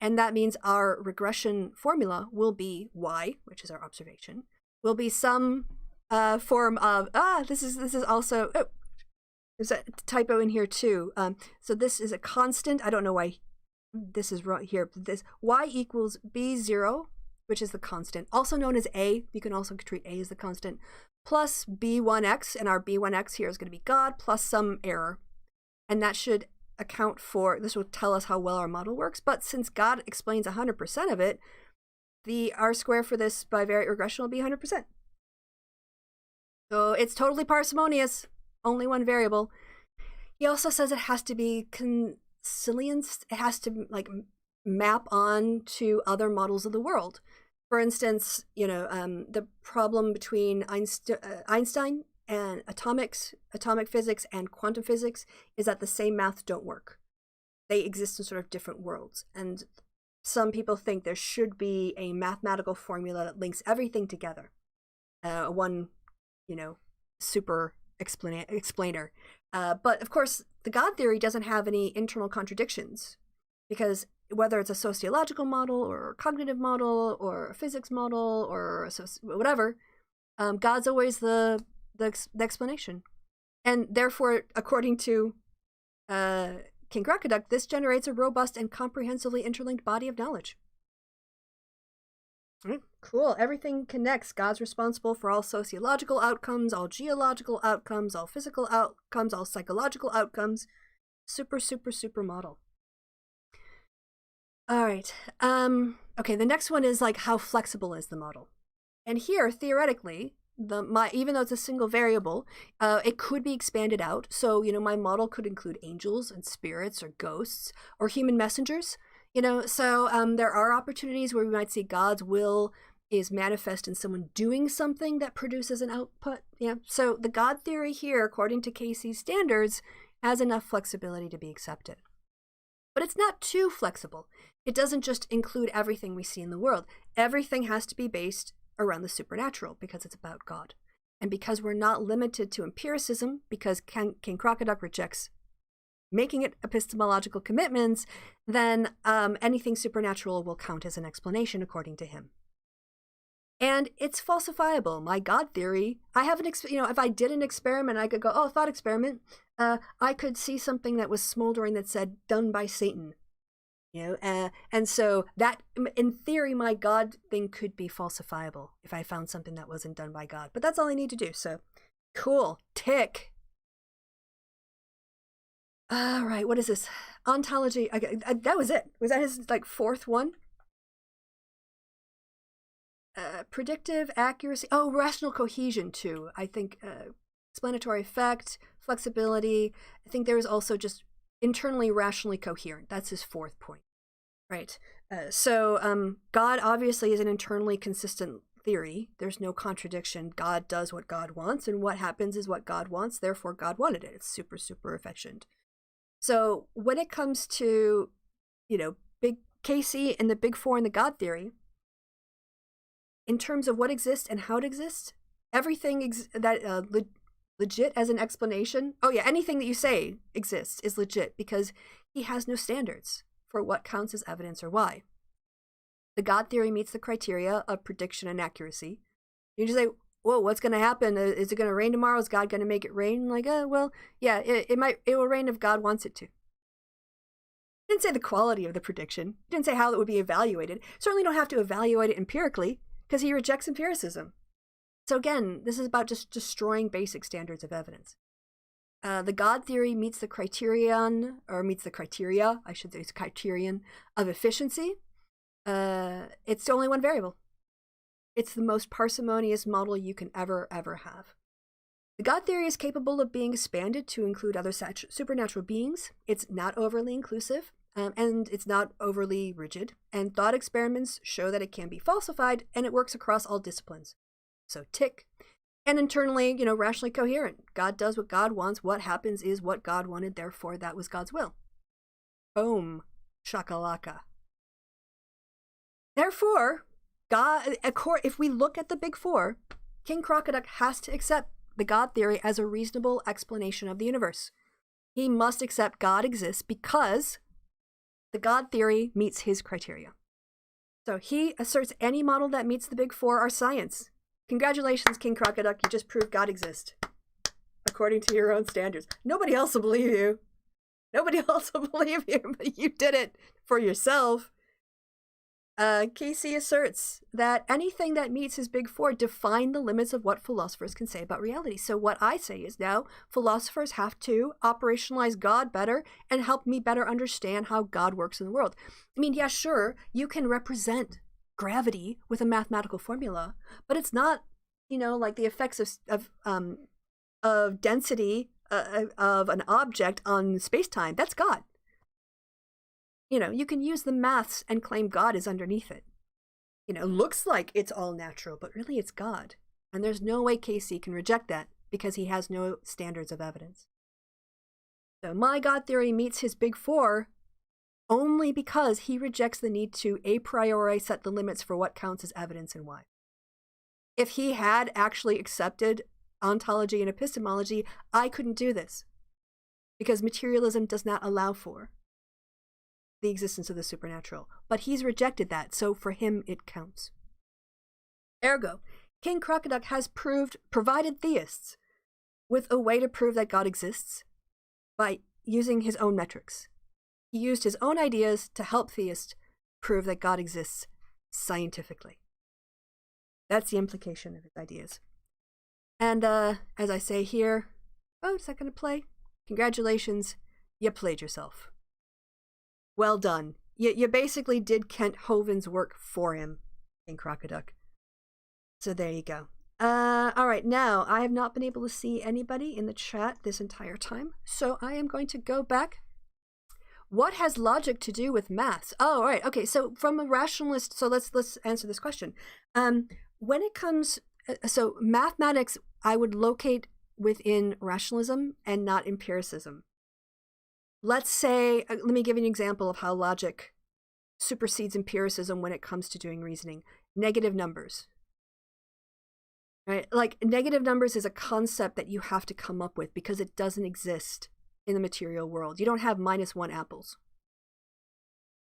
and that means our regression formula will be Y, which is our observation, will be some form of this is also there's a typo in here too. So this is a constant. I don't know why this is right here. But this Y equals B0, which is the constant, also known as A. You can also treat A as the constant, plus B1x, and our B1x here is going to be God, plus some error. And that should account for, this will tell us how well our model works, but since God explains 100% of it, the R-square for this bivariate regression will be 100%. So it's totally parsimonious, only one variable. He also says it has to be consilience, it has to map on to other models of the world. For instance, the problem between Einstein and atomic physics and quantum physics is that the same maths don't work. They exist in sort of different worlds. And some people think there should be a mathematical formula that links everything together. One, super explainer. But of course, the God theory doesn't have any internal contradictions, because whether it's a sociological model or a cognitive model or a physics model or whatever, God's always the explanation. And therefore, according to King Crocoduck, this generates a robust and comprehensively interlinked body of knowledge. Cool. Everything connects. God's responsible for all sociological outcomes, all geological outcomes, all physical outcomes, all psychological outcomes. Super, super, super model. All right. Okay, the next one is like, how flexible is the model? And here, theoretically, even though it's a single variable, it could be expanded out. So, my model could include angels and spirits or ghosts or human messengers. So there are opportunities where we might see God's will is manifest in someone doing something that produces an output. So the God theory here, according to KC's standards, has enough flexibility to be accepted. But it's not too flexible. It doesn't just include everything we see in the world. Everything has to be based around the supernatural because it's about God. And because we're not limited to empiricism, because King Crocoduck rejects making it epistemological commitments, then anything supernatural will count as an explanation according to him. And it's falsifiable. My God theory, I haven't, if I did an experiment, I could go, oh, thought experiment. I could see something that was smoldering that said done by Satan. And so that, in theory, my God thing could be falsifiable if I found something that wasn't done by God. But that's all I need to do. So cool. Tick. All right, what is this? Ontology. Okay, that was it. Was that his fourth one? Predictive accuracy. Oh, rational cohesion too. I think explanatory effect, flexibility. I think there was also just internally rationally coherent. That's his fourth point. Right. So God obviously is an internally consistent theory. There's no contradiction. God does what God wants, and what happens is what God wants. Therefore, God wanted it. It's super, super efficient. So when it comes to, big KC and the big four and the God theory, in terms of what exists and how it exists, everything legit as an explanation. Oh yeah, anything that you say exists is legit because he has no standards for what counts as evidence or why. The God theory meets the criteria of prediction and accuracy. You just say, whoa, what's going to happen? Is it going to rain tomorrow? Is God going to make it rain? It will rain if God wants it to. He didn't say the quality of the prediction. He didn't say how it would be evaluated. Certainly don't have to evaluate it empirically because he rejects empiricism. So again, this is about just destroying basic standards of evidence. The God theory meets the criterion of efficiency. It's only one variable. It's the most parsimonious model you can ever have. The God theory is capable of being expanded to include other supernatural beings. It's not overly inclusive, and it's not overly rigid. And thought experiments show that it can be falsified, and it works across all disciplines. So tick. And internally, rationally coherent. God does what God wants. What happens is what God wanted. Therefore, that was God's will. Boom. Shakalaka. Therefore, if we look at the big four, King Crocoduck has to accept the God theory as a reasonable explanation of the universe. He must accept God exists because the God theory meets his criteria. So he asserts any model that meets the big four are science. Congratulations, King Crocoduck, you just proved God exists. According to your own standards. Nobody else will believe you. Nobody else will believe you, but you did it for yourself. Casey asserts that anything that meets his big four define the limits of what philosophers can say about reality. So what I say is now philosophers have to operationalize God better and help me better understand how God works in the world. I mean, yeah, sure, you can represent gravity with a mathematical formula, but it's not, like the effects of density of an object on space-time. That's God. You can use the maths and claim God is underneath it. Looks like it's all natural, but really it's God. And there's no way Casey can reject that. because he has no standards of evidence. So my God theory meets his big four only because he rejects the need to a priori set the limits for what counts as evidence and why. If he had actually accepted ontology and epistemology, I couldn't do this because materialism does not allow for the existence of the supernatural. But he's rejected that, so for him it counts. Ergo, King Crocoduck has provided theists with a way to prove that God exists by using his own metrics. He used his own ideas to help theists prove that God exists scientifically. That's the implication of his ideas. And as I say here, oh, is that going to play? Congratulations, you played yourself. Well done. You basically did Kent Hovind's work for him in Crocoduck. So there you go. All right, now I have not been able to see anybody in the chat this entire time, so I am going to go back. What has logic to do with maths? Oh, all right. Okay, so from a rationalist, so let's answer this question. When it comes, so mathematics, I would locate within rationalism and not empiricism. Let's say, let me give you an example of how logic supersedes empiricism when it comes to doing reasoning. Negative numbers. Right? Like, negative numbers is a concept that you have to come up with because it doesn't exist in the material world. You don't have -1 apples.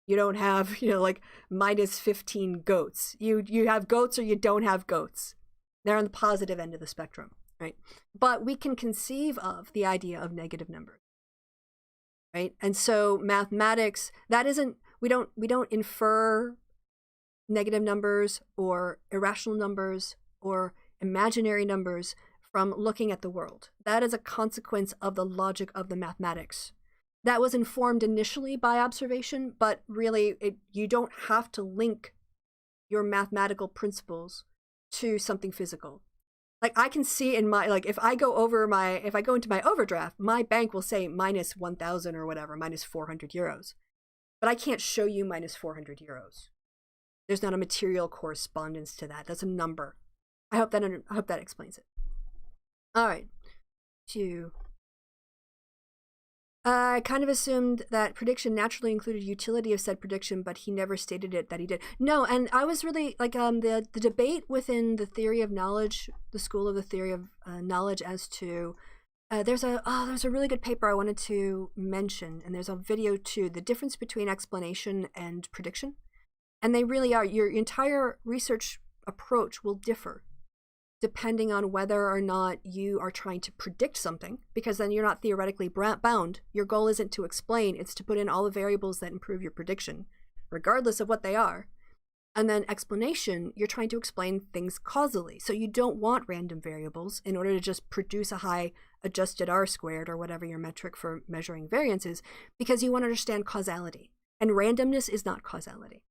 You don't have, like -15 goats. You have goats or you don't have goats. They're on the positive end of the spectrum, right? But we can conceive of the idea of negative numbers, right? And so mathematics, that isn't, we don't infer negative numbers or irrational numbers or imaginary numbers from looking at the world. That is a consequence of the logic of the mathematics. That was informed initially by observation, but really you don't have to link your mathematical principles to something physical. Like I can see in my, like if I go into my overdraft, my bank will say -1,000 or whatever, -400 euros. But I can't show you -400 euros. There's not a material correspondence to that. That's a number. I hope that explains it. All right. I kind of assumed that prediction naturally included utility of said prediction, but he never stated it that he did. No, and I was really like the debate within the theory of knowledge, the school of the theory of knowledge, as to there's a really good paper I wanted to mention, and there's a video too. The difference between explanation and prediction, and they really are. Your entire research approach will differ depending on whether or not you are trying to predict something, because then you're not theoretically bound. Your goal isn't to explain, it's to put in all the variables that improve your prediction, regardless of what they are. And then explanation, you're trying to explain things causally. So you don't want random variables in order to just produce a high adjusted R-squared or whatever your metric for measuring variance is, because you want to understand causality. And randomness is not causality.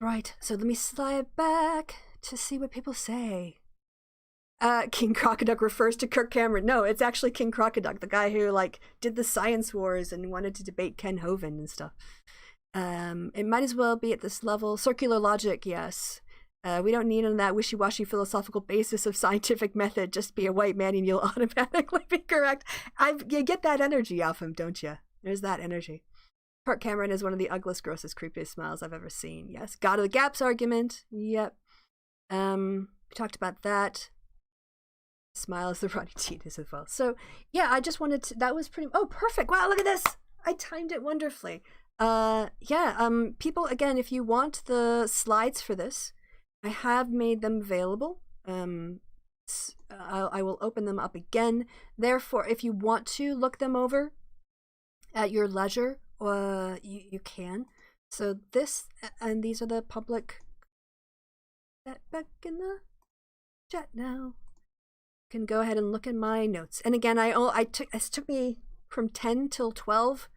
Right, so let me slide back to see what people say. King Crocoduck refers to Kirk Cameron. No, it's actually King Crocoduck, the guy who did the science wars and wanted to debate Ken Hovind and stuff. It might as well be at this level. Circular logic, yes. We don't need none of that wishy-washy philosophical basis of scientific method. Just be a white man and you'll automatically be correct. You get that energy off him, don't you? There's that energy. Kirk Cameron is one of the ugliest, grossest, creepiest smiles I've ever seen. Yes. God of the Gaps argument. Yep. We talked about that. Smile is the Roddy Titus as well. So, yeah, I just wanted to... That was pretty... Oh, perfect. Wow, look at this. I timed it wonderfully. People, again, if you want the slides for this, I have made them available. I will open them up again. Therefore, if you want to look them over at your leisure, you can. So this, and these are the public. Back in the chat now. You can go ahead and look at my notes. And again, it took me from 10 till 12,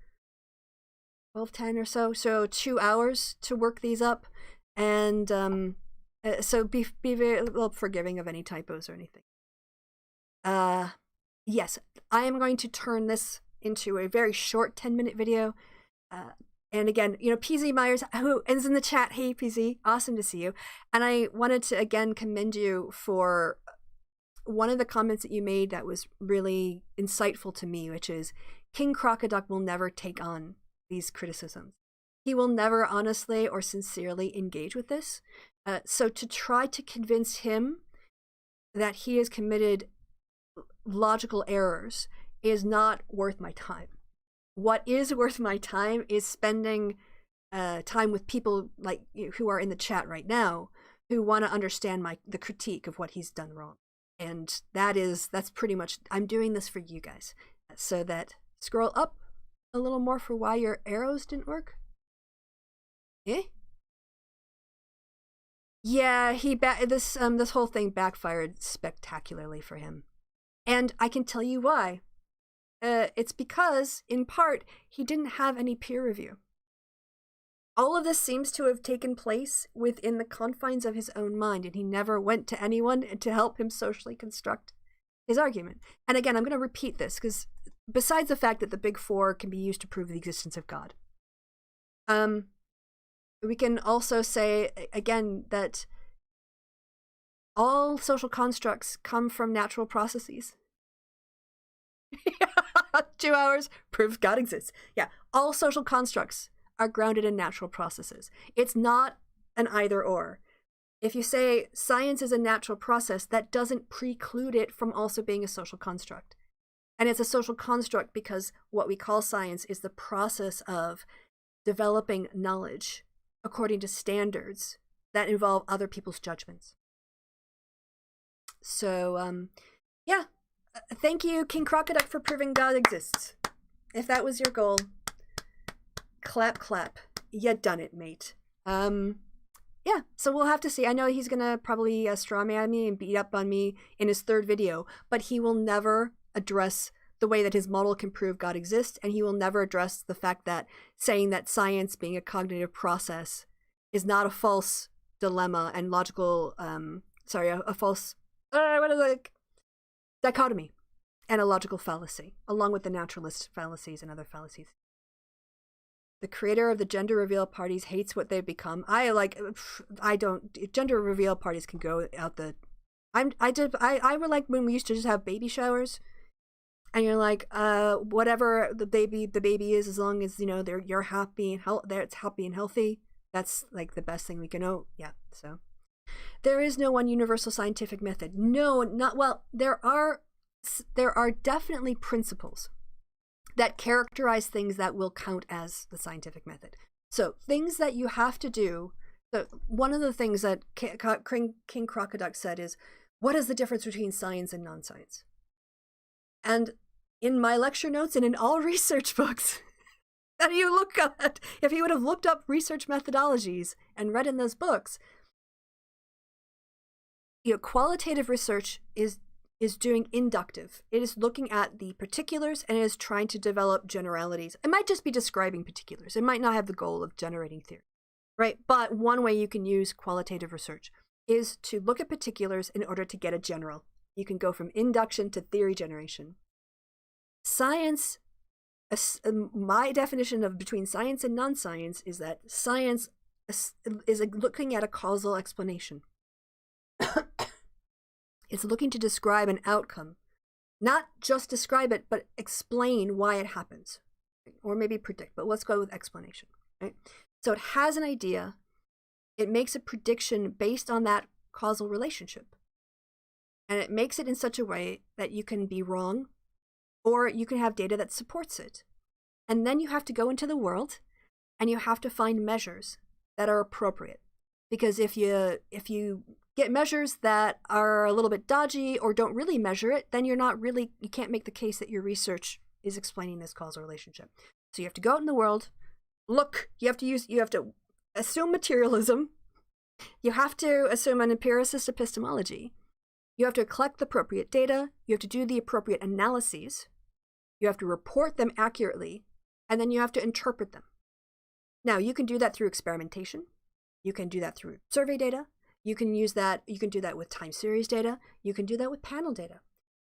12:10 or so. So 2 hours to work these up, and so be very forgiving of any typos or anything. Yes, I am going to turn this into a very short 10-minute video. And again, PZ Myers, who is in the chat, hey PZ, awesome to see you. And I wanted to again commend you for one of the comments that you made that was really insightful to me, which is King Crocoduck will never take on these criticisms. He will never honestly or sincerely engage with this. So to try to convince him that he has committed logical errors is not worth my time. What is worth my time is spending time with people like you who are in the chat right now who want to understand the critique of what he's done wrong. And that's pretty much, I'm doing this for you guys. So that, scroll up a little more for why your arrows didn't work. Yeah, this whole thing backfired spectacularly for him. And I can tell you why. It's because, in part, he didn't have any peer review. All of this seems to have taken place within the confines of his own mind, and he never went to anyone to help him socially construct his argument. And again, I'm going to repeat this, because besides the fact that the Big Four can be used to prove the existence of God, we can also say, again, that all social constructs come from natural processes. 2 hours, proof God exists. Yeah, all social constructs are grounded in natural processes. It's not an either or. If you say science is a natural process, that doesn't preclude it from also being a social construct. And it's a social construct because what we call science is the process of developing knowledge according to standards that involve other people's judgments. So, yeah. Thank you, King Crocoduck, for proving God exists. If that was your goal, clap, clap. You done it, mate. Yeah, so we'll have to see. I know he's going to probably straw man me and beat up on me in his third video, but he will never address the way that his model can prove God exists, and he will never address the fact that saying that science being a cognitive process is not a false dilemma and logical, a false, dichotomy and a logical fallacy, along with the naturalist fallacies and other fallacies. The creator of the gender reveal parties hates what they've become. Gender reveal parties can go out the, I would like when we used to just have baby showers and you're like, whatever the baby is, as long as, you're happy and it's happy and healthy. That's like the best thing we can know. Yeah. So there is no one universal scientific method. No, not, well, there are definitely principles that characterize things that will count as the scientific method. So things that you have to do. So one of the things that King Crocoduck said is, what is the difference between science and non-science? And in my lecture notes and in all research books that you look at, if you would have looked up research methodologies and read in those books, qualitative research is doing inductive. It is looking at the particulars and it is trying to develop generalities. It might just be describing particulars. It might not have the goal of generating theory, right? But one way you can use qualitative research is to look at particulars in order to get a general. You can go from induction to theory generation. Science, my definition of between science and non-science is that science is looking at a causal explanation. It's looking to describe an outcome, not just describe it, but explain why it happens, or maybe predict, but let's go with explanation, right? So it has an idea, it makes a prediction based on that causal relationship, and it makes it in such a way that you can be wrong, or you can have data that supports it. And then you have to go into the world, and you have to find measures that are appropriate. Because if you get measures that are a little bit dodgy or don't really measure it, then you can't make the case that your research is explaining this causal relationship. So you have to go out in the world, look, you have to assume materialism, you have to assume an empiricist epistemology, you have to collect the appropriate data, you have to do the appropriate analyses, you have to report them accurately, and then you have to interpret them. Now, you can do that through experimentation, you can do that through survey data, you can do that with time series data, you can do that with panel data,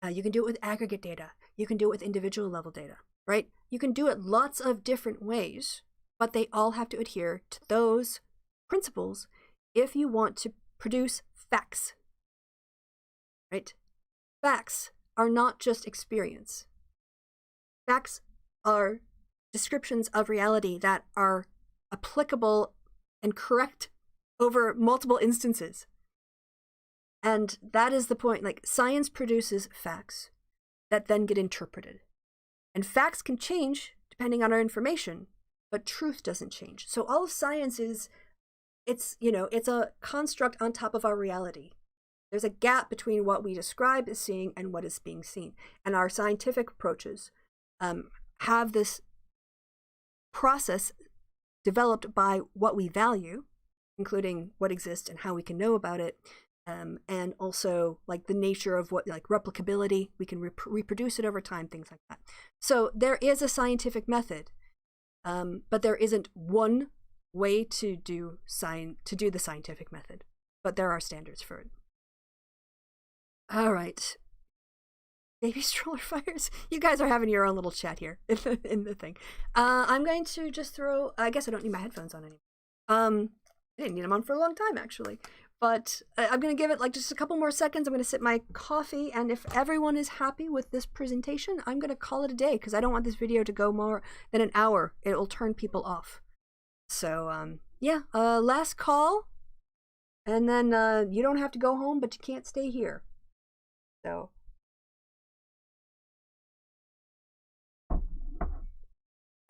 you can do it with aggregate data, you can do it with individual level data, right? You can do it lots of different ways but they all have to adhere to those principles if you want to produce facts. Right? Facts are not just experience. Facts are descriptions of reality that are applicable and correct over multiple instances. And that is the point. Like, science produces facts that then get interpreted. And facts can change depending on our information, but truth doesn't change. So all of science is, it's a construct on top of our reality. There's a gap between what we describe as seeing and what is being seen. And our scientific approaches have this process developed by what we value, including what exists and how we can know about it, and also like the nature of what, like replicability, we can reproduce it over time, things like that. So there is a scientific method, but there isn't one way to do the scientific method, but there are standards for it. All right. Baby stroller fires. You guys are having your own little chat here in the thing. I'm going to just throw, I guess I don't need my headphones on anymore. I didn't need them on for a long time, actually. But I'm going to give it like just a couple more seconds. I'm going to sip my coffee, and if everyone is happy with this presentation, I'm going to call it a day, because I don't want this video to go more than an hour. It will turn people off. So, yeah, last call, and then you don't have to go home, but you can't stay here. So...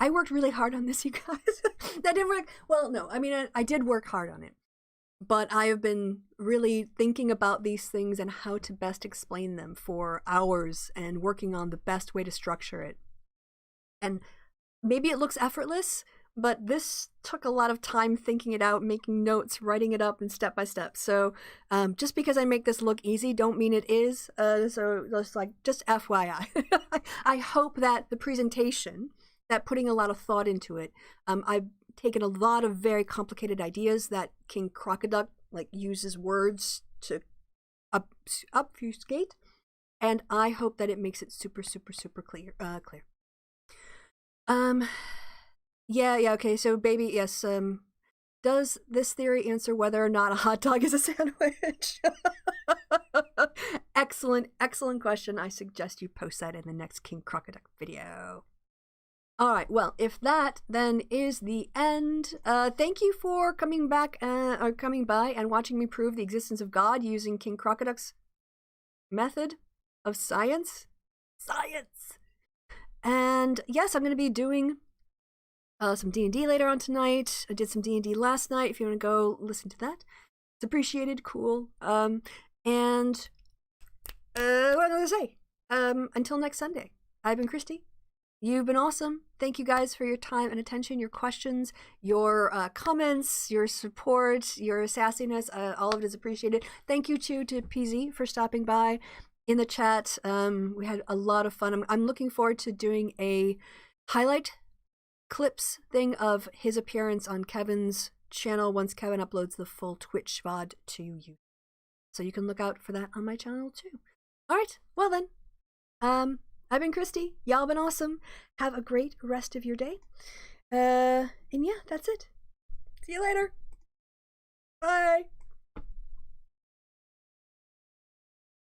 I worked really hard on this, you guys. That didn't work. Well, no, I mean, I did work hard on it. But I have been really thinking about these things and how to best explain them for hours and working on the best way to structure it. And maybe it looks effortless, but this took a lot of time thinking it out, making notes, writing it up, and step by step. So just because I make this look easy, don't mean it is. So just FYI. I hope that the presentation, that putting a lot of thought into it, I've taken a lot of very complicated ideas that King Crocoduck uses words to obfuscate, and I hope that it makes it super, super, super clear. Yeah, okay, so baby, yes, does this theory answer whether or not a hot dog is a sandwich? Excellent question. I suggest you post that in the next King Crocoduck video. All right, well, if that then is the end, thank you for coming by and watching me prove the existence of God using King Crocoduck's method of science. And yes, I'm going to be doing some D&D later on tonight. I did some D&D last night. If you want to go listen to that, it's appreciated. Cool. And what am I going to say? Until next Sunday, I've been Kristi. You've been awesome. Thank you guys for your time and attention, your questions, your comments, your support, your sassiness. All of it is appreciated. Thank you too to PZ for stopping by in the chat. We had a lot of fun. I'm looking forward to doing a highlight clips thing of his appearance on Kevin's channel once Kevin uploads the full Twitch VOD to you. So you can look out for that on my channel too. All right. Well then, I've been Kristi. Y'all been awesome. Have a great rest of your day. And yeah, that's it. See you later. Bye.